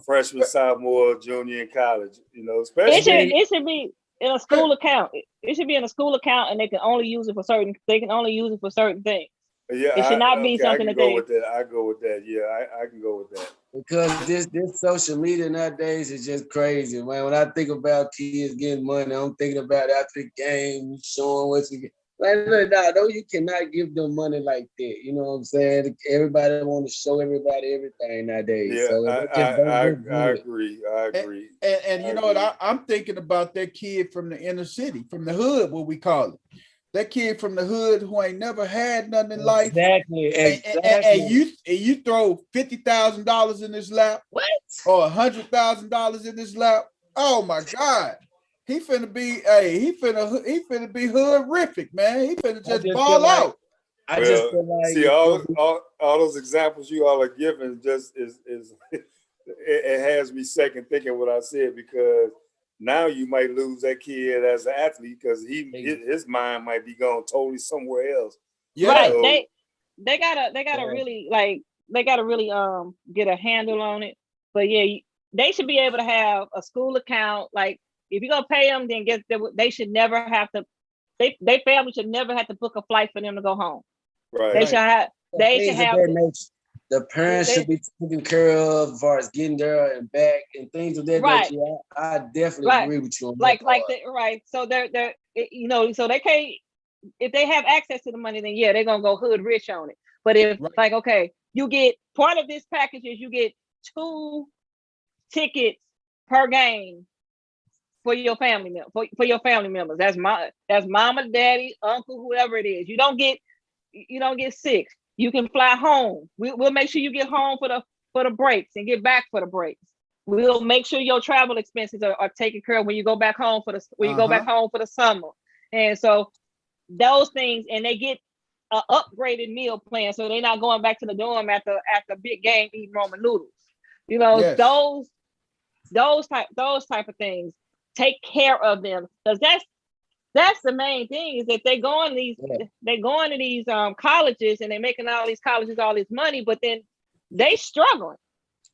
freshman, sophomore, junior in college. Especially it should be in a school account. It should be in a school account, and they can only use it for certain. They can only use it for certain things. Yeah, it should not be something I go with that. I go with that. Yeah, I can go with that. Because this social media nowadays is just crazy, man. When I think about kids getting money, I'm thinking about after the game, showing what you get. Like, no, you cannot give them money like that. You know what I'm saying? Everybody want to show everybody everything nowadays. Yeah, so I agree. And you know what? I'm thinking about that kid from the inner city, from the hood, what we call it. That kid from the hood who ain't never had nothing in life. Exactly. And you throw $50,000 in his lap, or $100,000 in his lap. Oh my God. He finna be be hood-rific, man. He finna just ball out. I just feel like see all those examples you all are giving just is it has me second thinking what I said, because now you might lose that kid as an athlete because his mind might be going totally somewhere else. Yeah. Right. So, they gotta really get a handle on it. But yeah, they should be able to have a school account. Like, if you're gonna pay them, then they should never have to. They family should never have to book a flight for them to go home. Right. They should have. They should have. The parents should be taken care of as far as getting there and back and things of that nature. I definitely agree with you on that. Right. So they're so they can't, if they have access to the money, then they're gonna go hood rich on it. But if okay, you get part of this package is you get 2 tickets per game for your family for your family members. That's mama, daddy, uncle, whoever it is. You don't get 6. You can fly home. We'll make sure you get home for the breaks and get back for the breaks. We'll make sure your travel expenses are taken care of when you go back home for the summer. And so those things, and they get an upgraded meal plan, so they're not going back to the dorm after a big game eating ramen noodles. Yes. those type of things. Take care of them, because that's the main thing, is that they go into these colleges, and they're making all these colleges all this money, but then they struggling.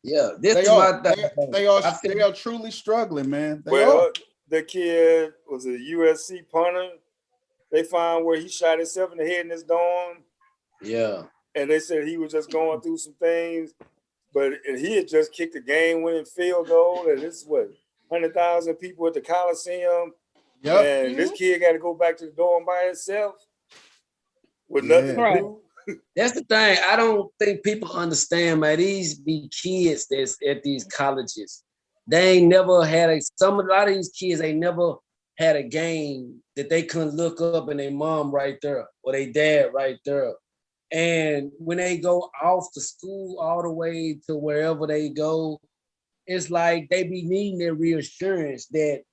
Yeah, this They is are. my thing. They are truly struggling, man. They Well, are. the kid was a USC punter. They found where he shot himself in the head in his dorm. Yeah. And they said he was just going through some things, but he had just kicked a game-winning field goal, and this is what 100,000 people at the Coliseum. Yep. And this kid got to go back to the dorm by himself with nothing to Right. do. That's the thing. I don't think people understand, man. These be kids that's at these colleges. They ain't never had a lot of these kids ain't never had a game that they couldn't look up and their mom right there or their dad right there. And when they go off to school all the way to wherever they go, it's like they be needing their reassurance that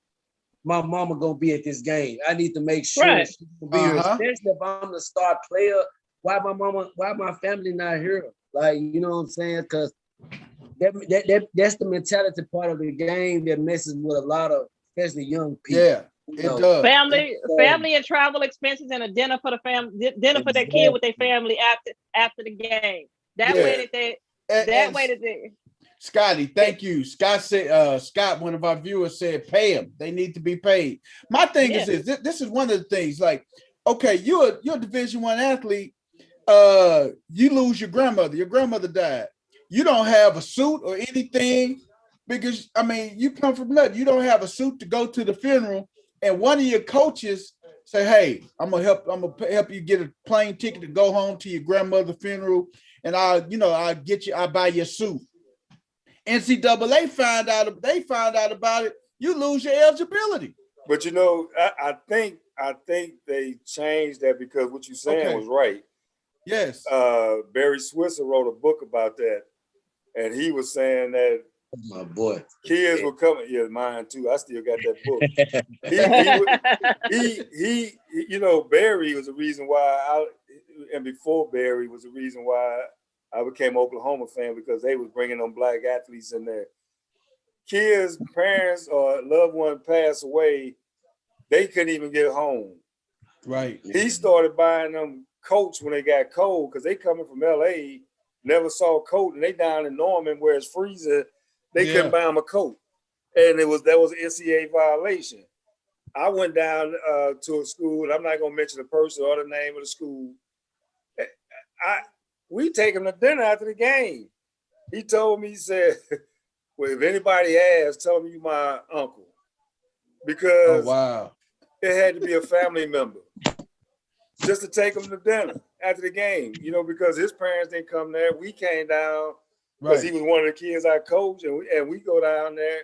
my mama gonna be at this game. I need to make sure she's gonna be here, especially if I'm the star player. Why my family not here? Like, you know what I'm saying? Because that's the mentality part of the game that messes with a lot of, especially young people. Yeah, it does. Family and travel expenses and a dinner for the family, dinner for that kid with their family after the game. That way that they. Scotty, thank you. Scott said, Scott, one of our viewers said, pay them. They need to be paid. My thing is this is one of the things. Like, okay, you're a Division I athlete. You lose your grandmother. Your grandmother died. You don't have a suit or anything because, I mean, you come from nothing. You don't have a suit to go to the funeral, and one of your coaches say, hey, I'm gonna help you get a plane ticket to go home to your grandmother's funeral, and I'll buy you a suit. NCAA found out about it. You lose your eligibility. But I think they changed that because what you're saying was right. Yes. Barry Switzer wrote a book about that, and he was saying that my boy kids were coming. Yeah, mine too. I still got that book. Barry was the reason why and before Barry was the reason why I became an Oklahoma fan, because they was bringing them black athletes in there. Kids, parents, or loved one pass away, they couldn't even get home. Right. He started buying them coats when they got cold because they coming from LA, never saw a coat, and they down in Norman where it's freezing. They couldn't buy them a coat, and that was an NCAA violation. I went down to a school, and I'm not gonna mention the person or the name of the school. We take him to dinner after the game. He told me, he said, well, if anybody asks, tell them you my uncle. Because it had to be a family member just to take him to dinner after the game, because his parents didn't come there. We came down because he was one of the kids I coached, and we go down there.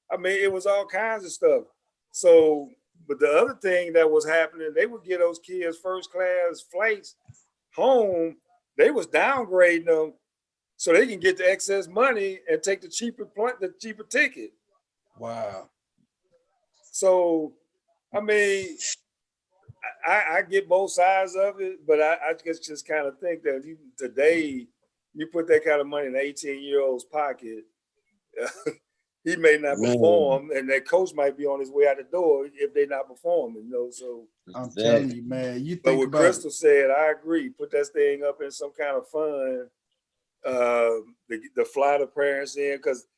I mean, it was all kinds of stuff. So, but the other thing that was happening, they would get those kids first class flights home. They was downgrading them so they can get the excess money and take the cheaper ticket. Wow. So, I mean, I get both sides of it, but I just kind of think that today you put that kind of money in an 18-year-old's pocket, he may not perform, and that coach might be on his way out the door if they're not performing, So I'm telling you, man. But what Crystal said, I agree. Put that thing up in some kind of fund. The fly the parents in, because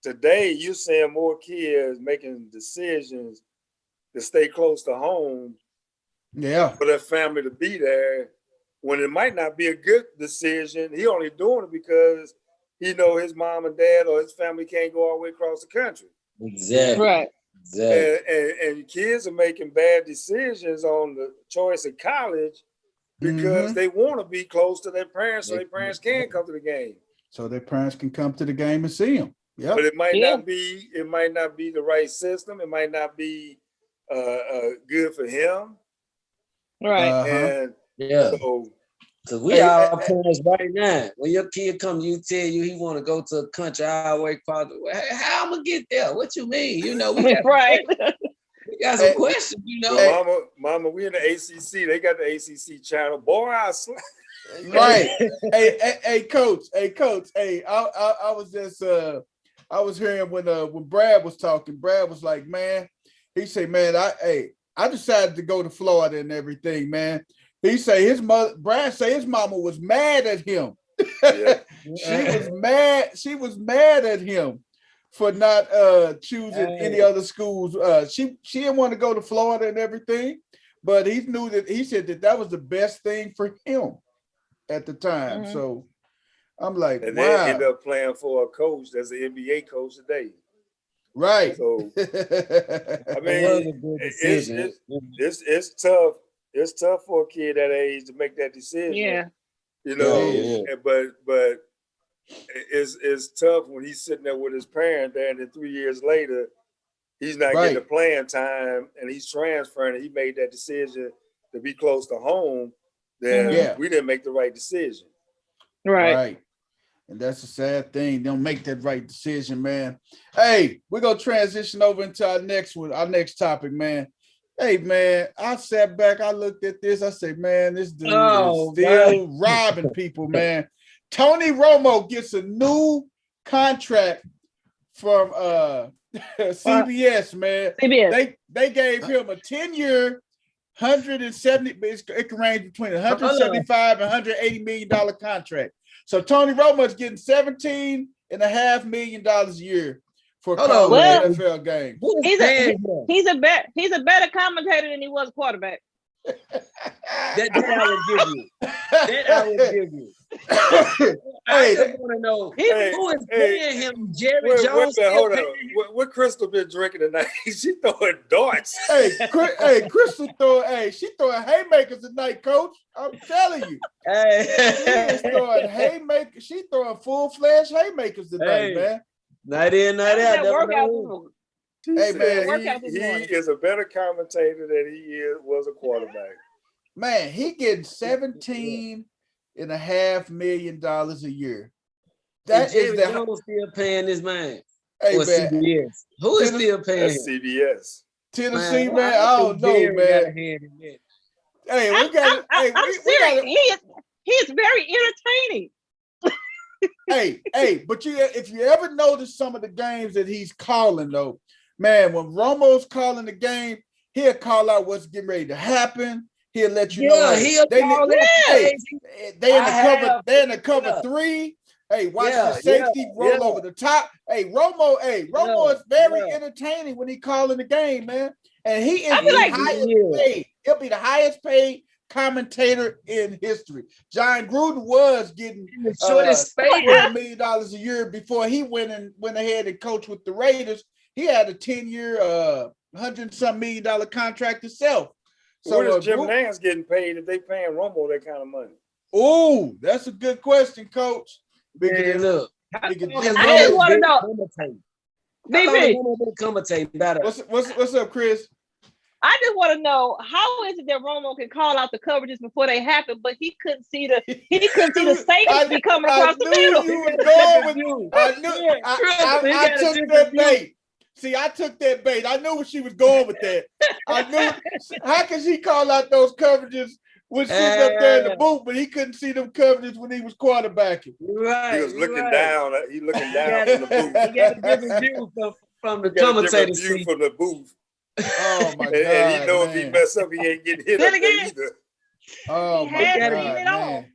today you're seeing more kids making decisions to stay close to home. Yeah. For their family to be there, when it might not be a good decision. He only doing it because he know his mom and dad or his family can't go all the way across the country. Exactly. Right. Exactly. And kids are making bad decisions on the choice of college because they want to be close to their parents so their parents can come to the game. So their parents can come to the game and see them. Yeah. But it might not be the right system. It might not be good for him. Right. And because we all parents right now. When your kid comes, tell you he want to go to a country our way, father. How I'm gonna get there? What you mean? We got we got some questions. Mama, we in the ACC. They got the ACC channel. Boy, I slap. Right. Hey, coach. Hey, I was just I was hearing when Brad was talking. Brad was like, man, he said, man, I decided to go to Florida and everything, man. He say Brad say his mama was mad at him. She was mad at him for not choosing any other schools. She didn't want to go to Florida and everything, but he said that was the best thing for him at the time. Mm-hmm. So I'm like, and wow. they end up playing for a coach that's an NBA coach today. Right. So I mean, it's tough. It's tough for a kid that age to make that decision. Yeah. You know, but it's tough when he's sitting there with his parent there, and then 3 years later, he's not getting the playing time, and he's transferring, and he made that decision to be close to home. Then we didn't make the right decision. Right. And that's a sad thing. Don't make that right decision, man. Hey, we're going to transition over into our next topic, man. Hey, man, I sat back, I looked at this, I said, man, this dude is still robbing people, man. Tony Romo gets a new contract from CBS, man. CBS. They gave him a 10-year, 170, it can range between $175 and $180 million contract. So Tony Romo is getting $17.5 million a year for calling NFL games. He's a better commentator than he was a quarterback. That I would give you. That I would give you. I just want to know who is paying him. Jerry Jones. Hold on. What Crystal been drinking tonight? She throwing darts. Crystal she throwing haymakers tonight, Coach. I'm telling you. She is throwing haymakers. She throwing full-fledged haymakers tonight, man. Night in, night out. Hey man, he is a better commentator than he was a quarterback. Man, he getting $17.5 million a year. That is still paying this man. Hey man, CBS. Who is still paying? That's CBS. Tennessee, man. I don't know, man. Hey, we got. He is very entertaining. But if you ever notice some of the games that he's calling, though, man, when Romo's calling the game, he'll call out what's getting ready to happen. He'll let you know. They in the cover three. Hey, watch the safety roll over the top. Hey, Romo is very entertaining when he calling the game, man. And he is the highest paid. He'll be the highest paid commentator in history. John Gruden was getting $12 million a year before he went ahead and coached with the Raiders. He had a 10-year, $100-some million contract himself. So what is Jim Nance getting paid if they paying Romo that kind of money? Oh, that's a good question, Coach. Look, I just want to know. What's up, Chris? I just want to know, how is it that Romo can call out the coverages before they happen, but he couldn't see the safety coming across the middle? I took that bait. See, I took that bait. I knew where she was going with that. I knew. How can she call out those coverages when sitting up there in the booth, but he couldn't see them coverages when he was quarterbacking? Right. He was looking down. He looking down from the booth. He got a different view from the commentator seat. From the booth. Oh my God! And he knows if he mess up, he ain't getting hit up there either. Oh my God, man!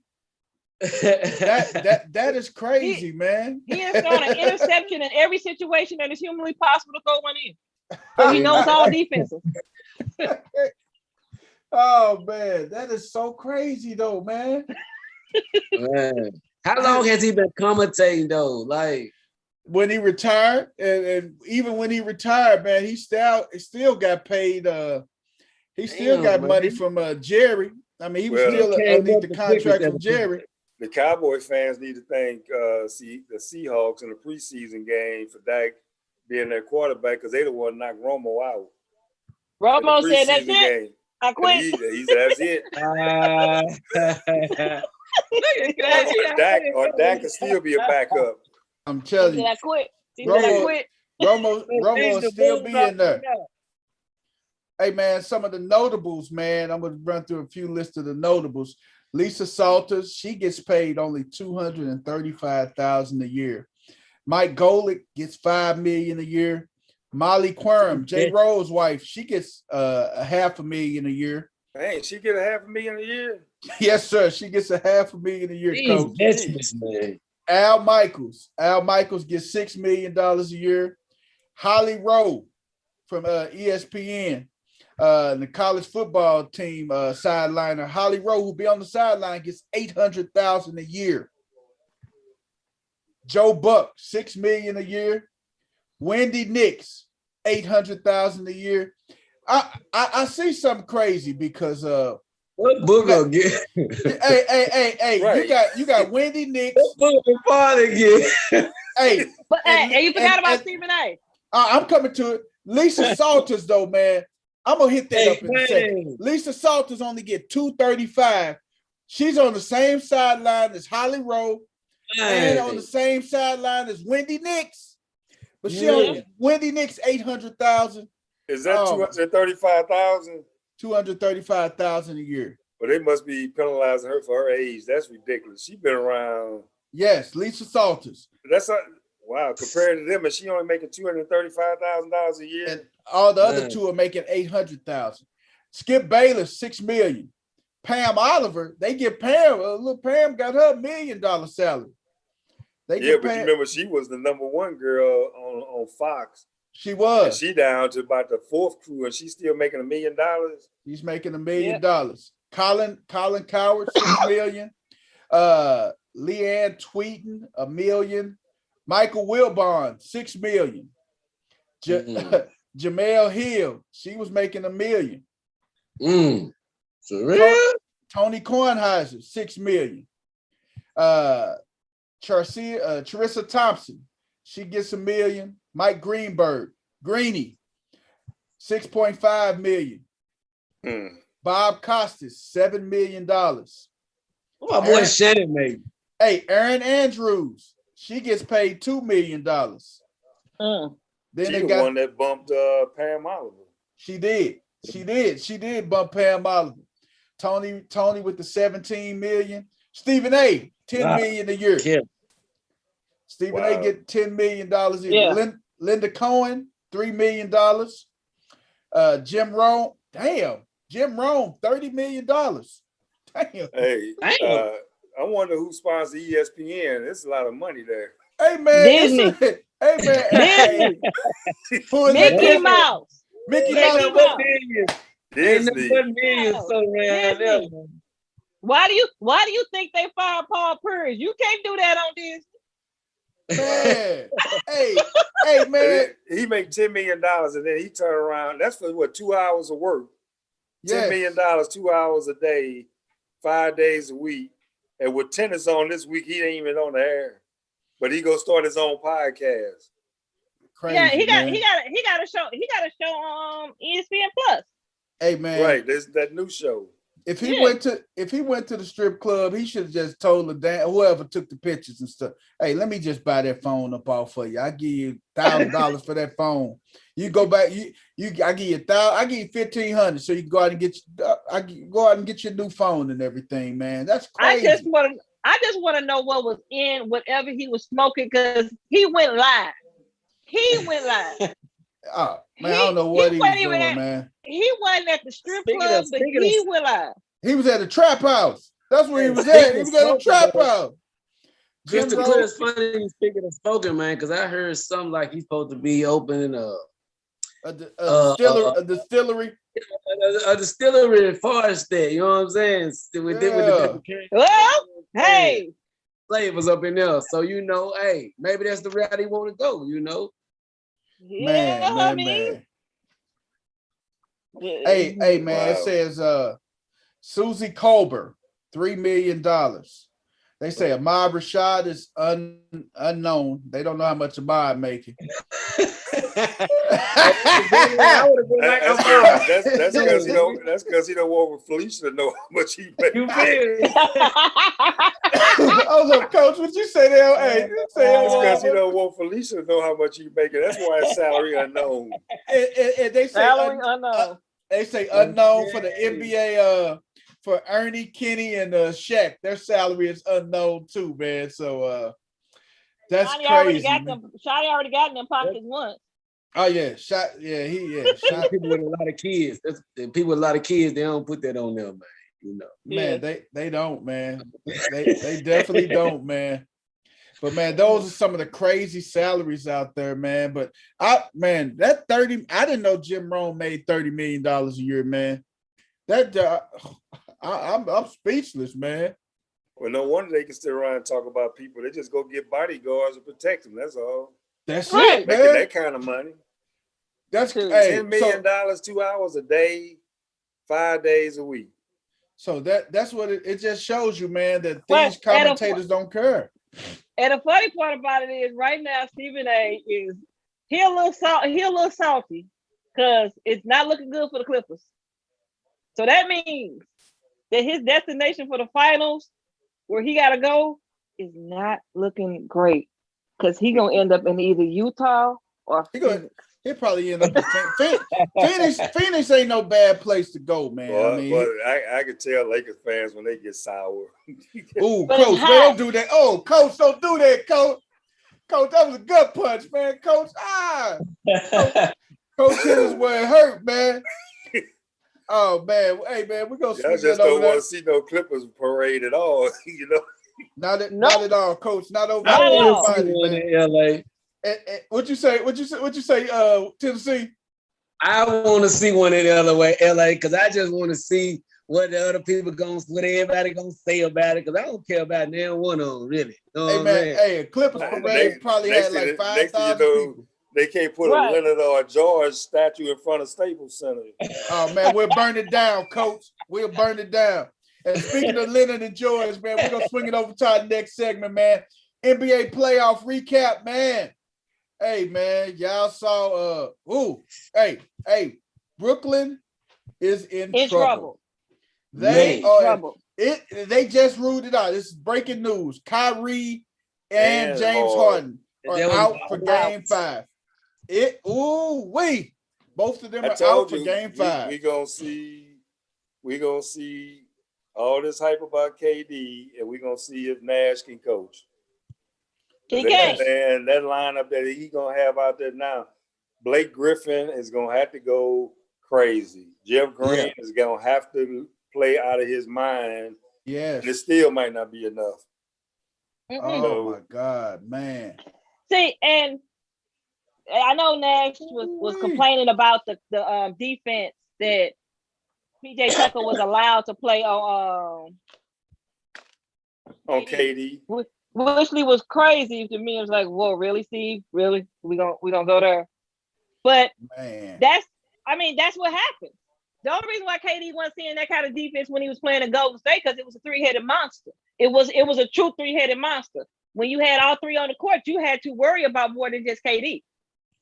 That is crazy, man. He has thrown an interception in every situation that is humanly possible to throw one in. So he knows all defenses. Oh man, that is so crazy though, man. Man. How long has he been commentating though? Like when he retired, and even when he retired, man, he still got paid. He still got money from Jerry. I mean, he was still underneath the contract from Jerry. The Cowboy fans need to thank the Seahawks in the preseason game for Dak being their quarterback, because they the one knocked Romo out. Romo said, "That's it. I quit." He said, "That's it." Dak can still be a backup. I'm telling you. I quit. Romo will still be in there. Hey, man, some of the notables, man, I'm going to run through a few lists of the notables. Lisa Salters, she gets paid only $235,000 a year. Mike Golick gets $5 million a year. Molly Quorum, Jay Rose's wife, she gets $500,000 a year. Hey, she get $500,000 a year? Yes, sir. She gets $500,000 a year, Coach. Man. Al Michaels. Al Michaels gets $6 million a year. Holly Rowe from ESPN, the college football team sideliner. Holly Rowe, who be on the sideline, gets $800,000 a year. Joe Buck, $6 million a year. Wendy Nix, $800,000 a year. I see something crazy because what Booger get? Hey, Right. you got Wendy Nix. What Booger father get? Hey, But hey, you forgot about Stephen A. I'm coming to it. Lisa Salters, though, man. I'm gonna hit that up in a second. Lisa Salters only get $235. She's on the same sideline as Holly Rowe and on the same sideline as Wendy Nix. But she on Wendy Nix $800,000. Is that 235,000? 235,000 a year. But they must be penalizing her for her age. That's ridiculous. She's been around. Yes, Lisa Salters. That's wow. Compared to them, and she only making $235,000 a year. And all the other two are making $800,000. Skip Bayless, $6 million. Pam Oliver, they give Pam, little Pam got her $1 million salary. But you remember she was the number one girl on Fox. She was. And she down to about the fourth crew, and she's still making $1 million. He's making $1 million. Colin Coward, $6 million. Leanne Tweeton, $1 million. Michael Wilbon, $6 million. Jamel Hill, she was making $1 million. For real? Tony Kornheiser, $6 million. Charissa Thompson, she gets $1 million. Mike Greenberg, Greeny, $6.5 million. Bob Costas, $7 million. My boy Shannon made. Hey, Erin Andrews, she gets paid $2 million. Then she the one that bumped Pam Oliver. She did bump Pam Oliver. Tony with the $17 million. Stephen A, $10 million a year. Stephen A get $10 million a year. Yeah. Linda Cohen, $3 million. Jim Rome, $30 million. Damn. Hey, I wonder who sponsors ESPN. There's a lot of money there. Hey man, Disney. Hey man, Mickey Mouse. Mickey Mouse. Disney. Why do you think they fired Paul Pierce? You can't do that on Disney. Man, hey man, he make $10 million and then he turn around. That's for what, 2 hours of work. $10 million, 2 hours a day, 5 days a week. And with tennis on this week, he ain't even on the air. But he gonna start his own podcast. Crazy, yeah, he got a show on ESPN Plus. Hey man, right? There's that new show. If he went to the strip club, he should have just told the damn whoever took the pictures and stuff. Hey, let me just buy that phone up off for you. I give you $1,000 for that phone. You go back. I give you $1,000. I give you $1,500 so you can go out and get. Go out and get your new phone and everything, man. That's crazy. I just want to know what was in whatever he was smoking because he went live. Oh man, I don't know what he was doing, man. He wasn't at the strip club, but he went live. He was at a trap house. That's where he was at. He was at a trap house. Just to put it's funny you speaking of smoking, man, because I heard something like he's supposed to be opening a distillery. A distillery in Forest there, you know what I'm saying? Well, hey. Flavors up in there. So hey, maybe that's the route he want to go, Yeah, man. Hey, man, wow. It says Susie Colbert, $3 million. They say Ahmad Rashad is unknown. They don't know how much Ahmad making. That's because he don't want Felicia to know how much he makes. You feel? I was like, Coach, what you say there? Hey, that's because he don't want Felicia to know how much he making. That's why it's salary unknown. And they say salary unknown. They say unknown for the NBA. For Ernie, Kenny, and Shaq, their salary is unknown too, man. So that's Shotty crazy. Shotty already got in them pockets once. Oh yeah, Shot. Yeah, Shot people with a lot of kids. People with a lot of kids. They don't put that on them, man. Man, they don't, man. They definitely don't, man. But man, those are some of the crazy salaries out there, man. But that 30, I didn't know Jim Rome made $30 million a year, man. That I'm speechless, man. Well, no wonder they can sit around and talk about people. They just go get bodyguards and protect them. That's all. That's Right. it, Making man. that kind of money. That's $10 million, 2 hours a day, 5 days a week. So that's what it just shows you, man, that these commentators don't care. And the funny part about it is, right now, Stephen A. is he a little salty because it's not looking good for the Clippers. So that means that his destination for the finals, where he got to go, is not looking great because he's gonna end up in either Utah or Phoenix. He'll probably end up in Phoenix. Phoenix ain't no bad place to go, man. Well, I can tell Lakers fans when they get sour. Ooh, Coach, man, don't do that. Oh, Coach, don't do that, Coach. Coach, that was a gut punch, man. Coach, Coach hit us where it hurt, man. Oh, man. Hey, man, we're going to I just don't want to see no Clippers parade at all, you know. Not at all, Coach. Not over in LA. What you say, Tennessee? I want to see one in LA, because I just want to see what the other people what everybody gonna say about it. Because I don't care about neither one of them, really. You know hey man, hey, Clippers parade probably had like 5,000 people. They can't put a Leonard or a George statue in front of Staples Center. Oh man, we'll burn it down, Coach. We'll burn it down. And speaking of Leonard and George, man, we're gonna swing it over to our next segment, man. NBA playoff recap, man. Hey man, y'all saw Brooklyn is in trouble. They just ruled it out. This is breaking news. Kyrie and James Harden are out for game 5. Both of them are out for game 5. We gonna see all this hype about KD, and we're gonna see if Nash can coach. And that lineup that he's gonna have out there now, Blake Griffin is gonna have to go crazy. Jeff Green is gonna have to play out of his mind. Yes. And it still might not be enough. Oh my God, man. See, and I know Nash was complaining about the defense that PJ Tucker was allowed to play on KD. Which was crazy to me. It was like, whoa, really, Steve? Really? We gonna go there? But man, that's what happened. The only reason why KD wasn't seeing that kind of defense when he was playing in Golden State, because it was a 3-headed monster. It was a true 3-headed monster. When you had all three on the court, you had to worry about more than just KD.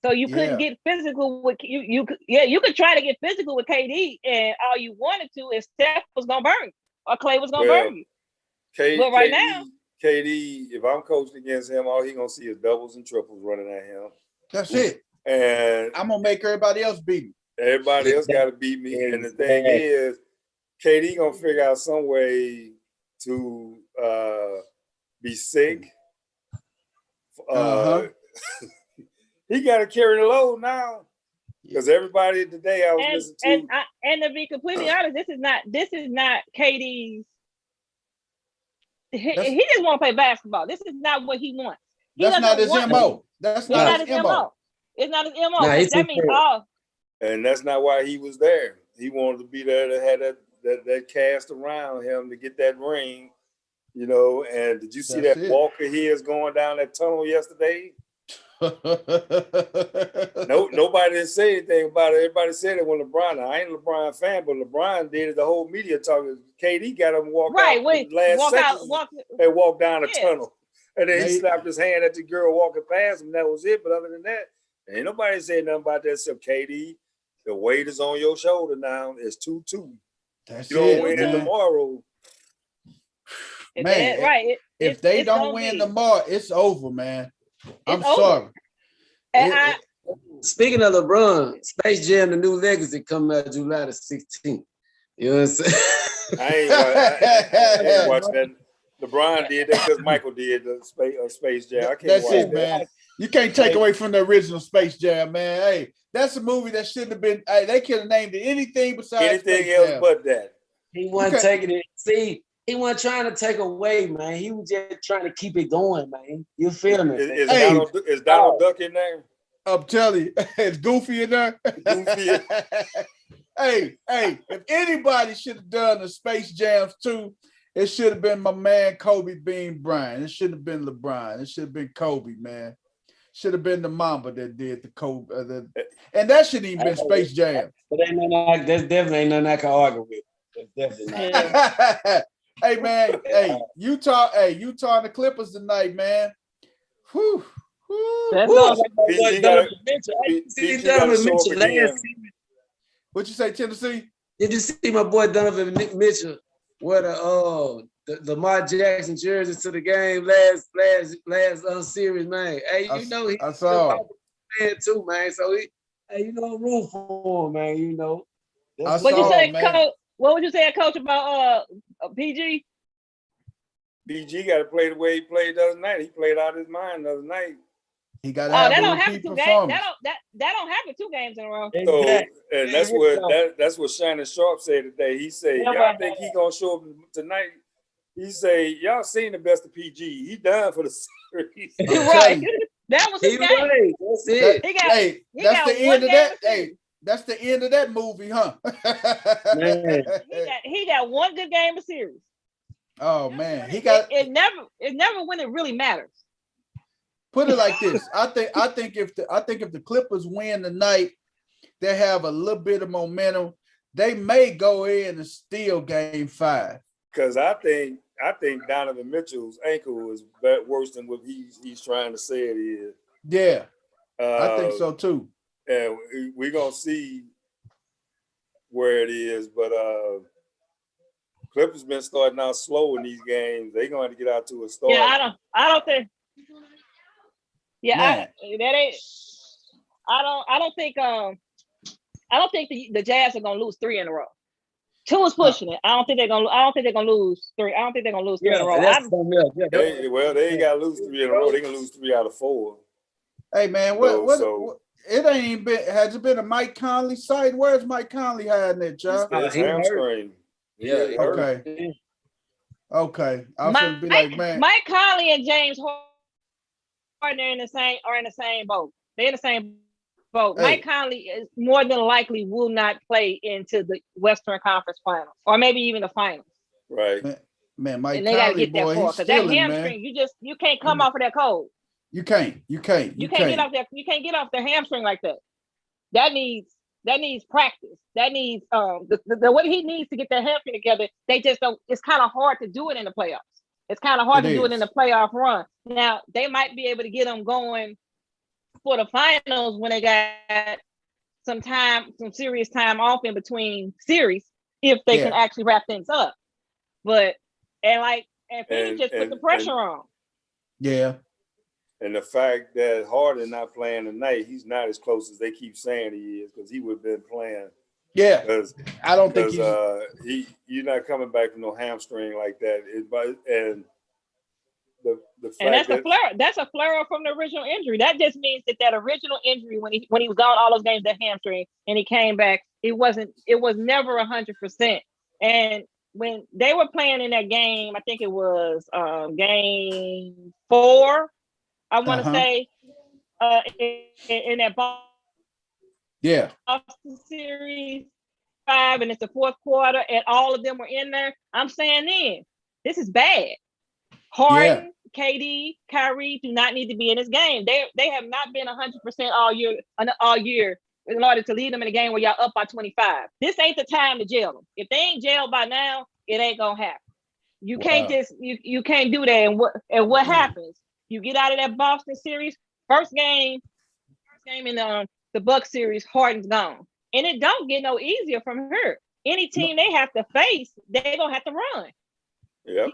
So you couldn't get physical with you could try to get physical with KD, and all you wanted to is Steph was gonna burn you or Clay was gonna burn you. But right now, KD, if I'm coaching against him, all he gonna see is doubles and triples running at him. That's it. And I'm gonna make everybody else beat me. Everybody else got to beat me. And the thing is, KD gonna figure out some way to be sick. He got to carry the load now, because everybody today I was listening to. And to be completely honest, this is not KD's. He just want to play basketball. This is not what he wants. That's not his MO. That's not his MO. It's not his MO. That means all. And that's not why he was there. He wanted to be there to have that cast around him to get that ring, you know. And did you see that Walker his going down that tunnel yesterday? Nobody didn't say anything about it. Everybody said it when LeBron. I ain't a LeBron fan, but LeBron did it. The whole media talking. KD got him walk out. They walked down a tunnel, and then he slapped his hand at the girl walking past him. That was it. But other than that, ain't nobody said nothing about that except KD. The weight is on your shoulder now. It's 2-2. That's you don't win tomorrow. Man, if they don't win tomorrow, it's over, man. I'm sorry. Speaking of LeBron, Space Jam: The New Legacy coming out July the 16th. You know what I'm saying? I ain't watching that. LeBron did that because Michael did the Space Jam. I can't watch that. Man. You can't take away from the original Space Jam, man. Hey, that's a movie that shouldn't have been. Hey, they could have named it anything besides anything else but that. He wasn't taking it. See, He wasn't trying to take away, man. He was just trying to keep it going, man. You feel me? Is Donald Duck in there? I'm telling you, it's Goofy in there. Goofy. Hey, if anybody should have done the Space Jams 2, it should have been my man Kobe Bean Bryant. It shouldn't have been LeBron. It should have been Kobe, man. Should have been the Mamba that did the Kobe. And that shouldn't even been Space Jam. But there's definitely ain't nothing I can argue with. There's definitely not. Hey, man. Utah and the Clippers tonight, man. Whew. That's What you say, Tennessee? Did you see my boy Donovan Mitchell wear the Lamar Jackson jersey to the game last series, man? Hey, I saw man too, man. So room for him, man. You know. What you say, Coach? What would you say, Coach, about PG? PG got to play the way he played the other night. He played out his mind the other night. He got to have that a don't repeat happen 2 performance. games. That don't happen 2 games in a row. So, and that's what Shannon Sharp said today. He said, y'all think he gonna show up tonight? He say, y'all seen the best of PG. He done for the series. You're right. That was his game. Right. That's it. That's the end of that. Hey, that's the end of that movie, huh? Man. He got 1 good game of series. Oh man, it never when it really matters. Put it like this. I think if the Clippers win tonight, they have a little bit of momentum. They may go in and steal Game 5. Because I think Donovan Mitchell's ankle is worse than what he's trying to say it is. Yeah, I think so too. And we're gonna see where it is, but Clippers been starting out slow in these games. They're going to get out to a start. Yeah, I don't think. Yeah, I don't think the Jazz are gonna lose 3 in a row. 2 is pushing it. I don't think they're gonna lose 3. I don't think they're gonna lose 3 in a row. They ain't got to lose 3 in a row. They're gonna lose 3 out of 4. Hey man, what it ain't even been. Has it been a Mike Conley site? Where's Mike Conley hiding it, Joe? It's hamstring. Yeah. Okay. I was gonna be like, man, Mike Conley and James Harden are in the same boat. They're in the same boat. Hey. Mike Conley is more than likely will not play into the Western Conference Finals or maybe even the finals. Right. Man, Mike and they got to Conley, get that boy, far he's because that stealing, hamstring, man. you can't come off of that cold. You can't get off that. You can't get off the hamstring like that. That needs practice. That needs what he needs to get that hamstring together. They just don't. It's kind of hard to do it in the playoffs. It's kind of hard to do it in the playoff run. Now they might be able to get them going for the finals when they got some serious time off in between series if they can actually wrap things up. But Phoenix just put the pressure on. Yeah. And the fact that Harden not playing tonight, he's not as close as they keep saying he is because he would have been playing. Yeah, because I don't think you're not coming back from no hamstring like that. And the fact and that's a flare from the original injury. That just means that original injury when he was gone all those games, that hamstring, and he came back, it was never 100%. And when they were playing in that game, I think it was game 4. I want to say in that Boston series 5, and it's the 4th quarter, and all of them were in there. I'm saying then, this is bad. Harden, KD, Kyrie do not need to be in this game. They have not been 100% all year in order to lead them in a game where y'all up by 25. This ain't the time to jail them. If they ain't jailed by now, it ain't gonna happen. You can't just you can't do that. And what happens? You get out of that Boston series, first game in the Bucks series, Harden's gone. And it don't get no easier from here. Any team they have to face, they're gonna have to run. Yeah.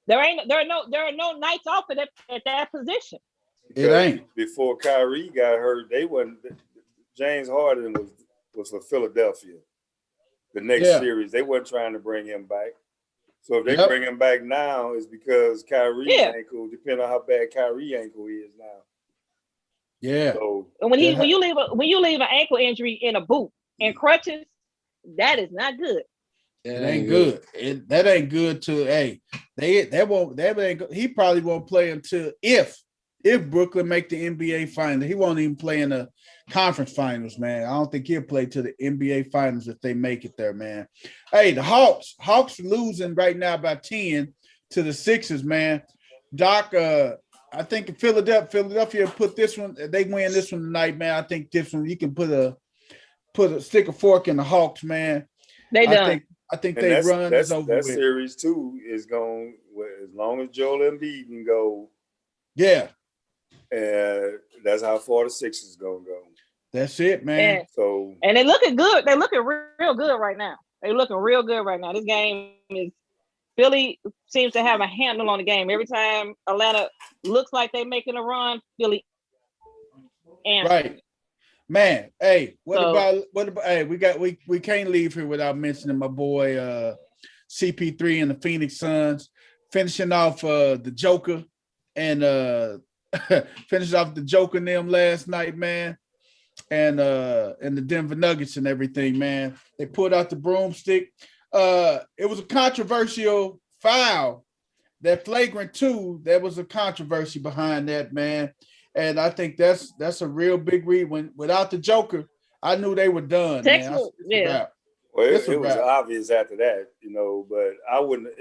There are no nights off at that position. It ain't. Before Kyrie got hurt, James Harden was for Philadelphia. The next series, they weren't trying to bring him back. So if they bring him back now, it's because Kyrie's ankle, depending on how bad Kyrie's ankle is now. Yeah. So when you leave an ankle injury in a boot and crutches, that is not good. It ain't good. That ain't good to he probably won't play until if Brooklyn make the NBA finals. He won't even play in the conference finals, man. I don't think he'll play to the NBA finals if they make it there, man. Hey, the Hawks losing right now by 10 to the Sixers, man. Doc, I think Philadelphia put this one. They win this one tonight, man. I think this one you can put a stick a fork in the Hawks, man. They done. I think they run is over with. That series too is going as long as Joel Embiid can go. Yeah, that's how far the Sixers gonna go. That's it, man. And they looking good. They looking real good right now. They looking real good right now. This game is Philly seems to have a handle on the game. Every time Atlanta looks like they making a run, Philly answers. Right. Man, hey, what about hey, we can't leave here without mentioning my boy CP3 and the Phoenix Suns finishing off the Joker and finishing off the Joker and them last night, man. And the Denver Nuggets and everything, man. They pulled out the broomstick. It was a controversial foul, that flagrant 2. There was a controversy behind that, man. And I think that's a real big read. Without the Joker, I knew they were done. Texas, man. Well, it was obvious after that, but I wouldn't.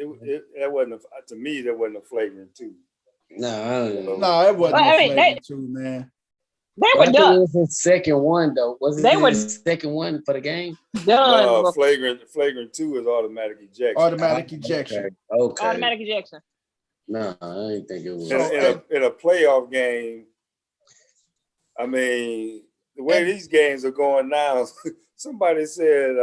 That wasn't to me. That wasn't a flagrant 2. No, it wasn't a flagrant 2, man. They were done. It was the second one though. Was it the second one for the game? Done. No, flagrant 2 is automatic ejection. Automatic ejection. Okay. Automatic ejection. No, I didn't think it was. In a playoff game, I mean, the way these games are going now, somebody said,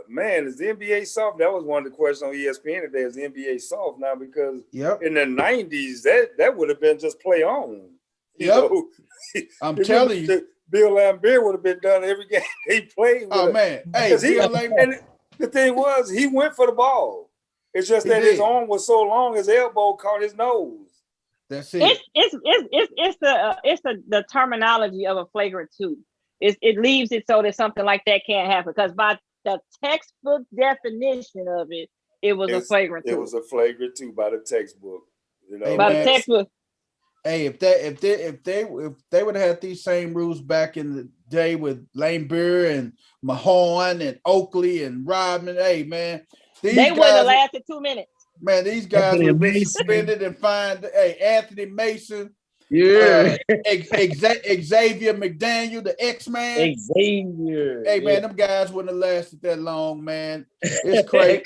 man, is the NBA soft? That was one of the questions on ESPN today. Is the NBA soft now? Because in the 90s, that would have been just play on. You know? I'm telling you. Bill Lambert would have been done every game he played. Man. Hey, and the thing was, he went for the ball. It's just that his arm was so long, his elbow caught his nose. That's it. It's the terminology of a flagrant 2. It leaves it so that something like that can't happen, because by the textbook definition of it, it was a flagrant 2. It was a flagrant 2 by the textbook. By the textbook. Hey, if they would have had these same rules back in the day with Lane Beer and Mahorn and Oakley and Rodman, hey man, they wouldn't have lasted 2 minutes. Man, these guys would have been suspended and fined. Hey, Anthony Mason, Xavier McDaniel, the X-Man. Xavier. Hey man, them guys wouldn't have lasted that long, man. It's crazy.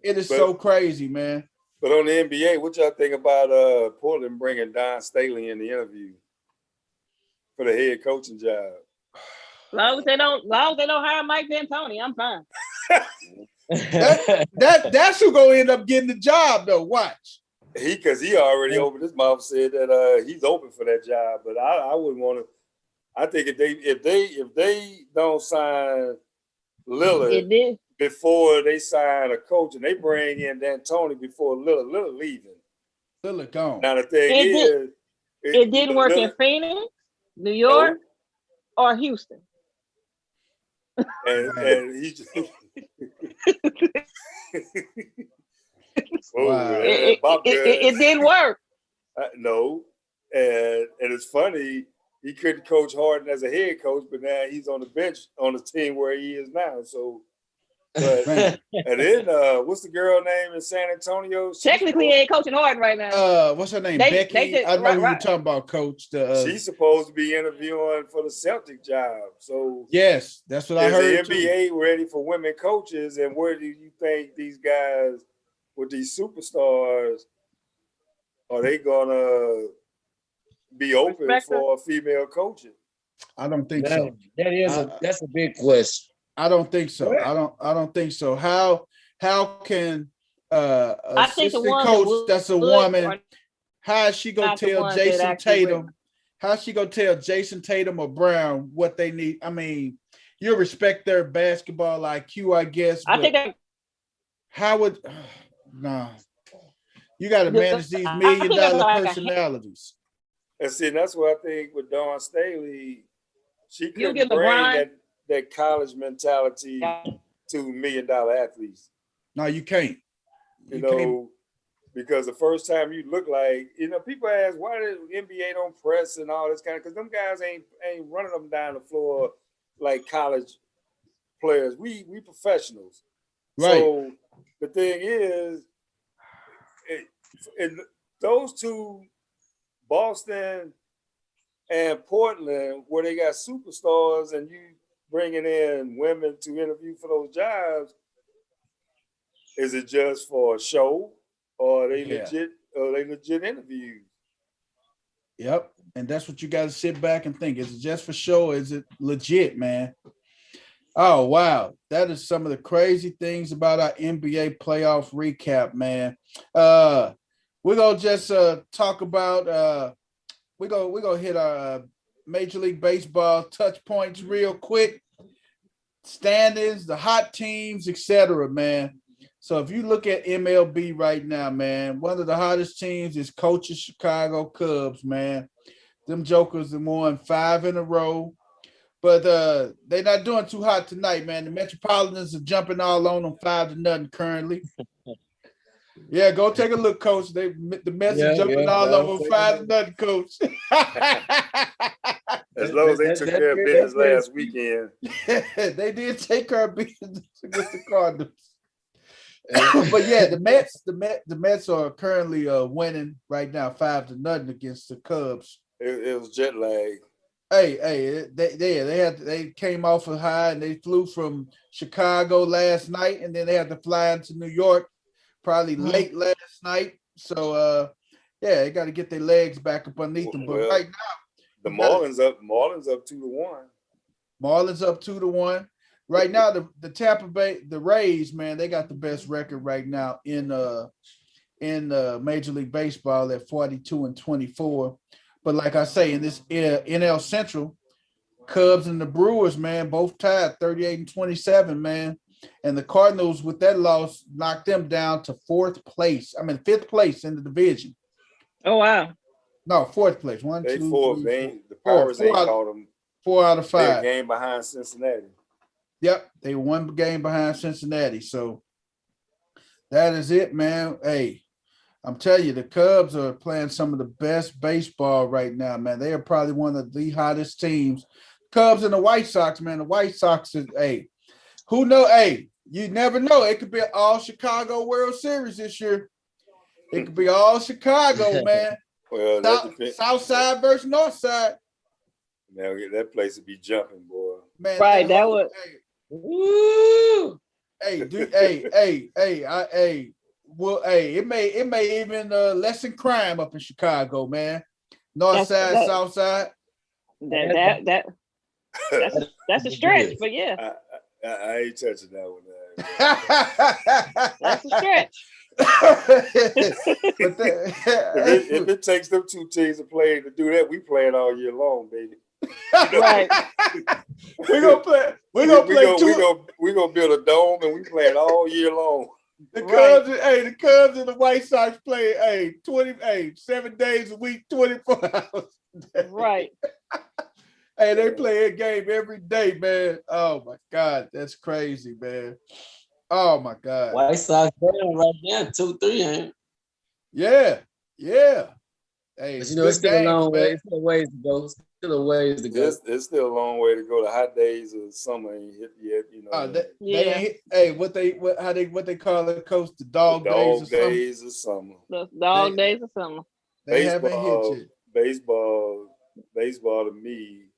It is so crazy, man. But on the NBA, what y'all think about Portland bringing Don Staley in the interview for the head coaching job? As long as they don't hire Mike D'Antoni, I'm fine. That's who gonna end up getting the job, though. Watch. Because he already opened his mouth, said that he's open for that job. But I wouldn't want to. I think if they don't sign Lillard before they sign a coach, and they bring in D'Antoni before Lillard leaving. Lillard gone. Now the thing it didn't work in Phoenix, New York, or Houston. And he just it didn't work. No, and it's funny, he couldn't coach Harden as a head coach, but now he's on the bench on the team where he is now. So, but and then what's the girl name in San Antonio? Technically, he ain't coaching Harden right now. What's her name? Becky. I know who you're talking about, Coach. She's supposed to be interviewing for the Celtic job. So yes, that's what I heard. Is the NBA ready for women coaches? And where do you think these guys with these superstars are they gonna be open for female coaching? I don't think so. That's a big question. I don't think so. I don't think so. How can assistant coach that's a woman, how is she gonna tell Jason Tatum? How's she gonna tell Jason Tatum or Brown what they need? I mean, you respect their basketball IQ, I guess. I think how would you got to manage these $1 million personalities. And see, that's what I think with Dawn Staley, she couldn't bring that college mentality $2 million athletes. No, you can't. You know, because the first time you look like, people ask why the NBA don't press and all this kind of, because them guys ain't running them down the floor like college players. We professionals. Right. So the thing is, those two, Boston and Portland, where they got superstars and you bringing in women to interview for those jobs, is it just for a show or are they legit? Or are they legit interviews? Yep, and that's what you got to sit back and think: is it just for show? Or is it legit, man? Oh wow, that is some of the crazy things about our NBA playoff recap, man. We're gonna just talk about. We're gonna hit our Major League Baseball touch points real quick. Standings, the hot teams, etc., man. So if you look at MLB right now, man, one of the hottest teams is coach's Chicago Cubs, man. Them jokers have won 5 in a row. But they're not doing too hot tonight, man. The Metropolitans are jumping all on them 5-0 currently. Yeah, go take a look, Coach. The Mets are jumping all over 5-0, Coach. As long as they took care of business last weekend. They did take care of business against the Cardinals. But yeah, the Mets are currently winning right now 5-0 against the Cubs. It was jet lag. They came off a high and they flew from Chicago last night, and then they had to fly into New York probably late last night. So they got to get their legs back up underneath them. But right now, the Marlins up 2-1. Marlins up 2-1. Right now, the Tampa Bay, the Rays, man, they got the best record right now in Major League Baseball at 42-24. But like I say, in this NL Central, Cubs and the Brewers, man, both tied 38-27, man. And the Cardinals, with that loss, knocked them down to 5th place in the division. Oh, wow. No, 4th place. The Pirates ain't called them. 4 out of 5. They're a game behind Cincinnati. Yep, they one game behind Cincinnati. So that is it, man. Hey, I'm telling you, the Cubs are playing some of the best baseball right now, man. They are probably one of the hottest teams. Cubs and the White Sox, man. The White Sox is, who know? You never know. It could be an all Chicago World Series this year. It could be all Chicago, man. Well, South side versus North side. Now that place would be jumping, boy. Man, right, that was. Woo! It may even lessen crime up in Chicago, man. South side. That's a stretch, but yeah. I ain't touching that one. That's a stretch. If it takes them two teams to play to do that, we play it all year long, baby. Right. We're gonna play. We're gonna build a dome and we play it all year long. The Cubs and the White Sox play 7 days a week, 24 hours. Right. They play a game every day, man. Oh my God, that's crazy, man. Oh my God. White Sox down right now, 2-3, ain't it? Yeah. But it's still a long way. It's still ways to go. It's still a long way to go. The hot days of summer ain't hit yet, What they call it, Coach? The dog days of summer. The dog days of summer. They haven't hit yet. Baseball to me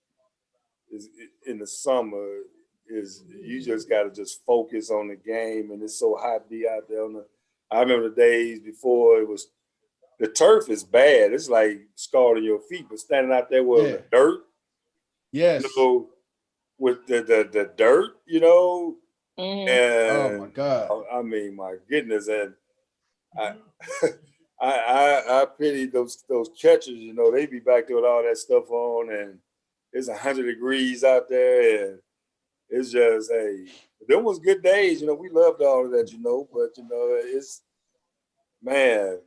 is in the summer is you just got to just focus on the game, and it's so hot to be out there I remember the days before it was. The turf is bad. It's like scarred on your feet, but standing out there with the dirt, yes, with the dirt, Mm-hmm. And oh my God, I mean, my goodness, and I pity those catchers. They be back there with all that stuff on, and it's 100 degrees out there, and it's just there was good days. We loved all of that, but it's man.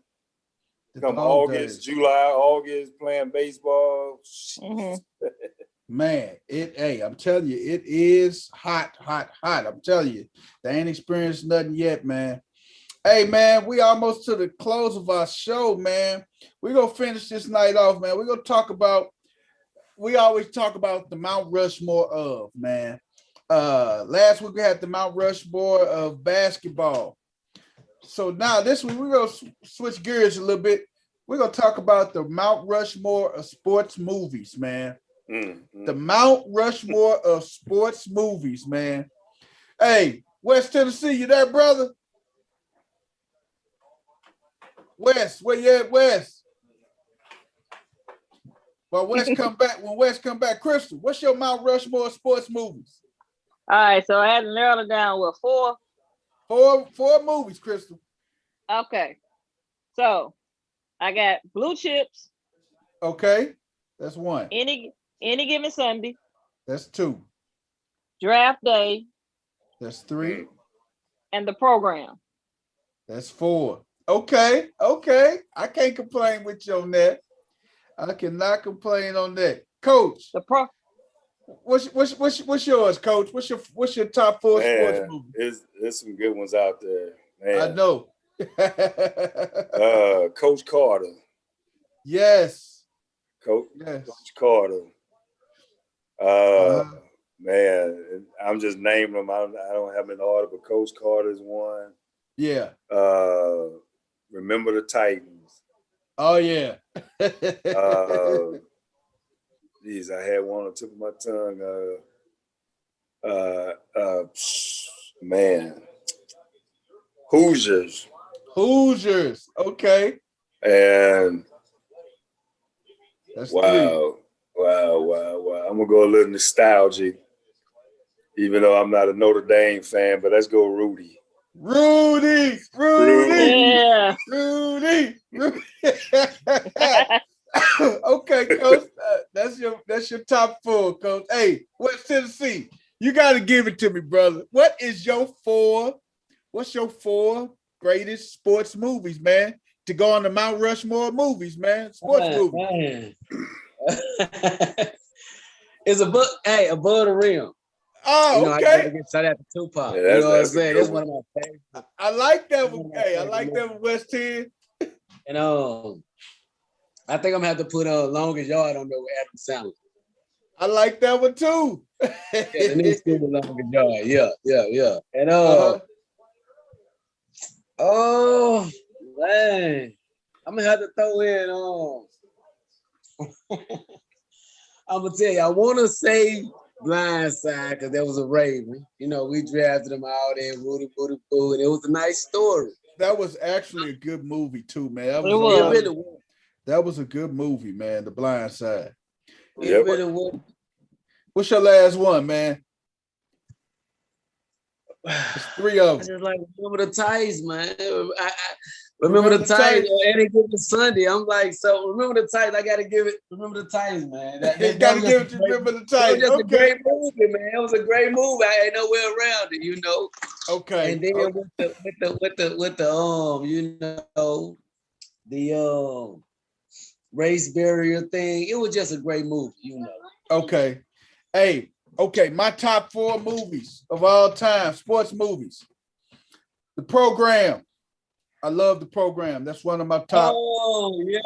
Come August, July, August, playing baseball. Mm-hmm. Man, I'm telling you, it is hot, hot, hot. I'm telling you, they ain't experienced nothing yet, man. Hey, man, we almost to the close of our show, man. We're going to finish this night off, man. We're going to talk about, we always talk about the Mount Rushmore of, man. Last week we had the Mount Rushmore of basketball. So now this week we're going to switch gears a little bit. We're going to talk about the Mount Rushmore of sports movies, man. The Mount Rushmore of sports movies, man. Hey, West Tennessee, you there, brother? West, where you at, West? When West come back, Crystal, what's your Mount Rushmore of sports movies? All right, so I had to narrow it down with four. Four movies, Crystal. Okay, so I got Blue Chips. Okay, that's one. Any Given Sunday. That's two. Draft Day. That's three. And The Program. That's four. Okay. I can't complain with you on that. I cannot complain on that, Coach. What's yours, Coach? What's your top four sports movies? There's some good ones out there, man. I know. Coach Carter. Yes. Coach Carter. Man, I'm just naming them. I don't have them in order, but Coach Carter's one. Yeah. Remember the Titans. Oh yeah. Geez, I had one on the tip of my tongue. Man. Hoosiers. Okay. And that's wow. I'm gonna go a little nostalgic, even though I'm not a Notre Dame fan, but let's go Rudy. Yeah. Rudy. Okay, Coach. That's your top four, Coach. Hey, West Tennessee, you got to give it to me, brother. What's your four greatest sports movies, man, to go on the Mount Rushmore movies, man? Sports movies. It's above the rim. Oh, okay. I gotta get shout out to Tupac. Yeah, you know what I'm saying? That's one of my favorites. I like that one. Hey, I like that one, West 10. And I think I'm gonna have to put Longest Yard on there with Adam Sandler. I like that one too. The new school Longest Yard. Yeah. And oh man, I'm gonna have to throw in I'm gonna tell you, I want to say Blindside because there was a Raven. You know, we drafted him out there, Rudy Booty Boo, and it was a nice story. That was actually a good movie too, man. That was a good movie, man. The Blind Side. It really was. What's your last one, man? It's three of them. I just like Remember the Titans, man. I remember the Titans on any given Sunday. I'm like, so Remember the Titans. I gotta give it. Remember the Titans, man. Gotta give it to Remember the Titans. It was just a great movie, man. It was a great movie. I ain't no way around it, you know. Okay. And then with the race barrier thing, it was just a great movie, you know. Okay. Hey, okay, my top four movies of all time, sports movies. The Program. I love The Program. That's one of my top. Oh, yeah.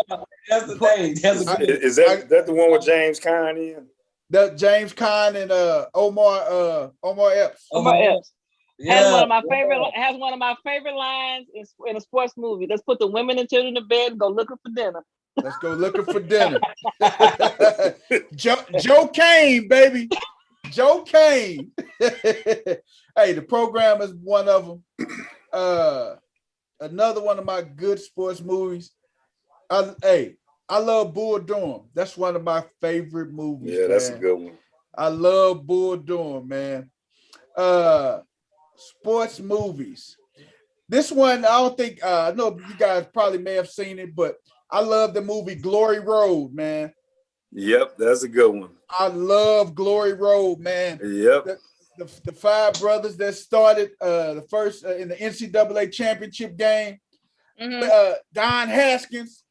That's the thing. Is that the one with James Caan in? That James Caan and Omar Epps. Omar Epps. Yeah. Has one of my favorite lines in a sports movie. Let's put the women and children to bed and go looking for dinner. Let's go looking for dinner. Joe Kane, baby. Joe Kane. Hey, The Program is one of them. Another one of my good sports movies. I love Bull Durham. That's one of my favorite movies. Yeah, that's a good one. I love Bull Durham, man. Sports movies. This one, I don't think, I know you guys probably may have seen it, but I love the movie Glory Road, man. Yep, that's a good one. I love Glory Road, man. Yep. The five brothers that started the first in the NCAA championship game. Mm-hmm. Don Haskins.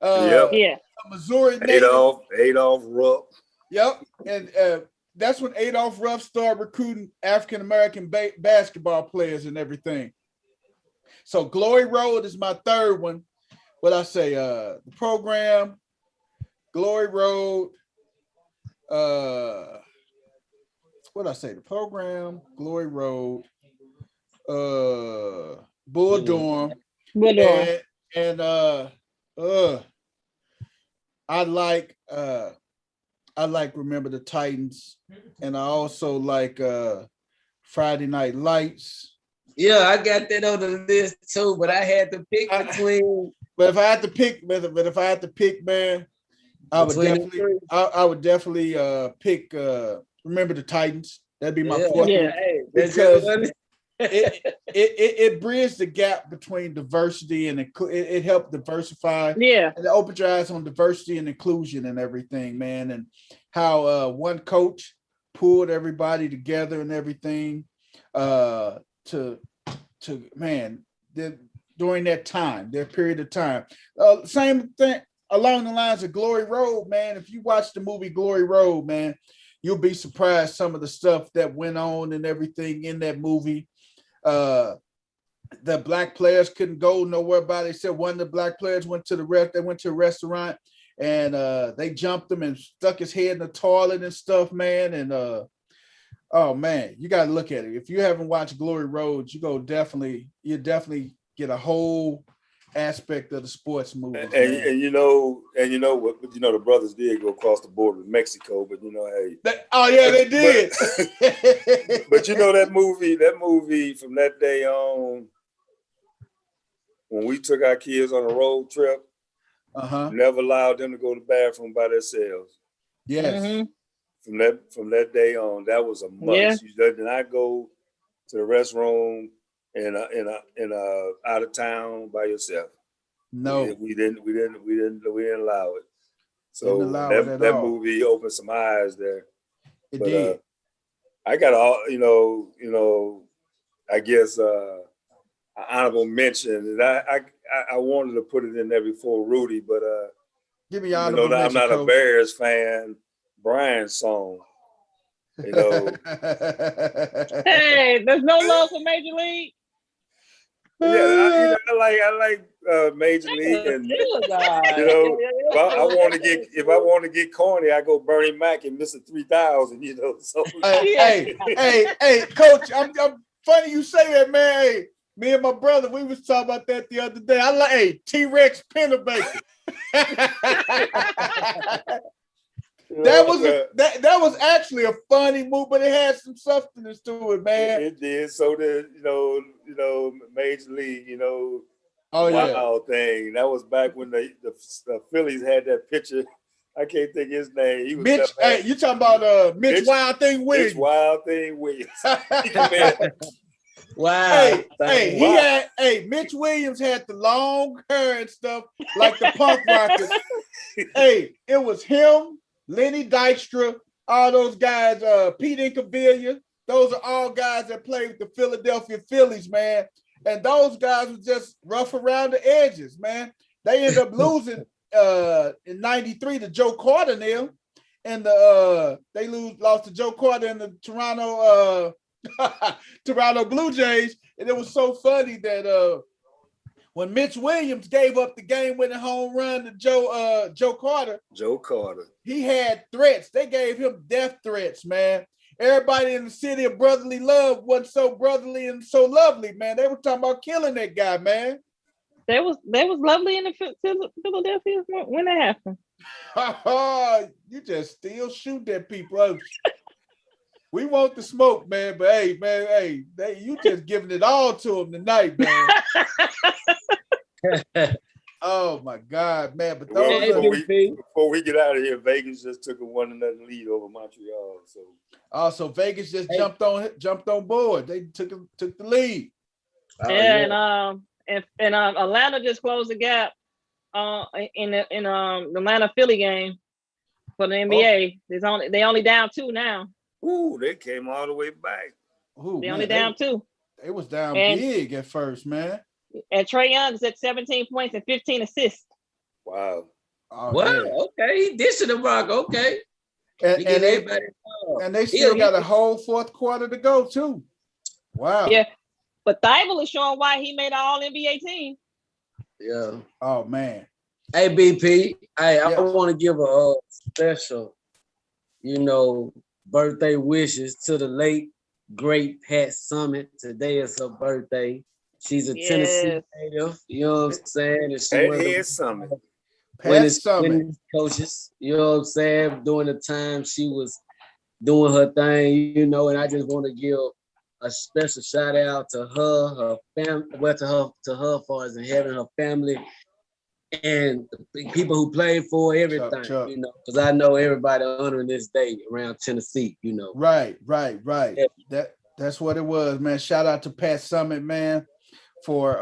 Yeah. Missouri native. Adolph Rupp. Yep. And that's when Adolph Ruff started recruiting African American basketball players and everything. So Glory Road is my third one. What I say, the program, Glory Road, what I say, the program, Glory Road, Bull Durham, and I like Remember the Titans, and I also like Friday Night Lights. Yeah, I got that on the list too, but I had to pick between. But if I had to pick, man, I would definitely pick Remember the Titans. That'd be my fourth one. Because it bridged the gap between diversity and it helped diversify. Yeah. And it opened your eyes on diversity and inclusion and everything, man. And how one coach pulled everybody together and everything during that time, their period of time. Same thing along the lines of Glory Road, man. If you watch the movie Glory Road, man, you'll be surprised some of the stuff that went on and everything in that movie. The black players couldn't go nowhere by. They said one of the black players went to a restaurant and they jumped him and stuck his head in the toilet and stuff, man. And oh man, you got to look at it. If you haven't watched Glory Road, you definitely get a whole aspect of the sports movie. And you know what? The brothers did go across the border with Mexico, but hey. They did. But that movie from that day on, when we took our kids on a road trip, never allowed them to go to the bathroom by themselves. Yes. Mm-hmm. From that day on, that was a must. Yeah. You did not go to the restroom in out of town by yourself. No, we didn't allow it. So that movie opened some eyes there. It did. I got all I guess an honorable mention, and I wanted to put it in there before Rudy, but give me honorable mention. I'm not a Bears fan. Brian's song, Hey, there's no love for Major League. Yeah, I like Major League, and if I want to get corny, I go Bernie Mac and Mr. 3000. So hey, Coach, I'm funny you say that, man. Hey, me and my brother, we was talking about that the other day. I like T-Rex Pennebaker. That was actually a funny move, but it had some substance to it, man. It did. So did Major League, wild thing. That was back when the Phillies had that pitcher. I can't think his name. He was Mitch. Hey, you talking about Mitch Wild Thing Williams? Mitch Wild Thing Williams. Wow. Mitch Williams had the long hair and stuff like the punk rockers. Hey, it was him, Lenny Dykstra, all those guys, Pete Incaviglia. Those are all guys that played with the Philadelphia Phillies, man. And those guys were just rough around the edges, man. They ended up losing in '93 to Joe Carter now. And they lost to Joe Carter in the Toronto Blue Jays. And it was so funny that when Mitch Williams gave up the game-winning home run to Joe Carter, he had threats. They gave him death threats, man. Everybody in the city of brotherly love wasn't so brotherly and so lovely, man. They were talking about killing that guy, man. They was lovely in the Philadelphia when that happened. You just still shoot at people. We want the smoke, man. But hey, you just giving it all to them tonight, man. Oh my God, man! But before we get out of here, Vegas just took a 1-0 lead over Montreal. So Vegas just jumped on board. They took the lead. And Atlanta just closed the gap in the Atlanta Philly game for the NBA. They only down 2 now. Ooh, they came all the way back. They only down 2. They was down big at first, man. And Trae Young is at 17 points and 15 assists. Wow. Okay. He dishing the rock. Okay. And they still got a whole fourth quarter to go too. Wow. Yeah. But Thibault is showing why he made an all NBA team. Yeah. Oh man. Hey BP. Hey, I want to give a special, birthday wishes to the late great Pat Summitt. Today is her birthday. She's a Tennessee native. You know what I'm saying? And she was Pat Summitt coaches. You know what I'm saying? During the time she was doing her thing, and I just want to give a special shout out to her family, to her as far as in having her family and the people who played for everything, because I know everybody honoring this day around Tennessee, Right. Yeah. That's what it was, man. Shout out to Pat Summitt, man, for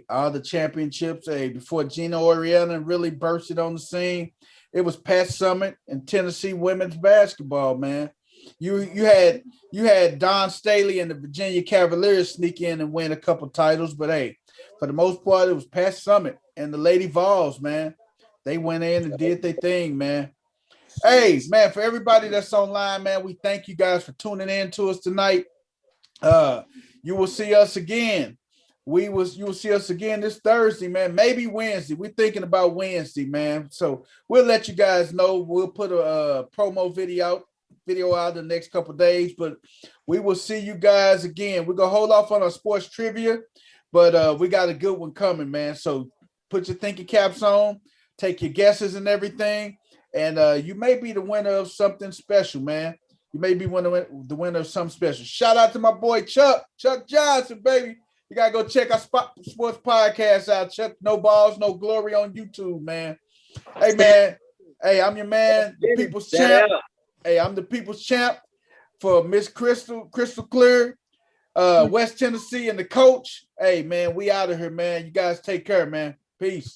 all the championships. Before Gino Oriana really bursted on the scene, it was Pat Summitt and Tennessee women's basketball, man. You had Don Staley and the Virginia Cavaliers sneak in and win a couple titles, but for the most part, it was Pat Summitt and the Lady Vols, man. They went in and did their thing, man. Hey, man, for everybody that's online, man, we thank you guys for tuning in to us tonight. You will see us again. You will see us again this Thursday, man. Maybe Wednesday. We're thinking about Wednesday, man. So we'll let you guys know. We'll put a promo video out the next couple of days, but we will see you guys again. We're gonna hold off on our sports trivia, but we got a good one coming, man. So put your thinking caps on, take your guesses and everything, and you may be the winner of something special, man. You may be the winner of something special. Shout out to my boy Chuck Johnson, baby. You gotta go check our sports podcast out. Chuck No Balls, No Glory on YouTube, man. Hey, man. Hey, I'm your man, the People's Champ. Hey, I'm the People's Champ for Miss Crystal Clear, West Tennessee, and the coach. Hey, man, we out of here, man. You guys take care, man. Peace.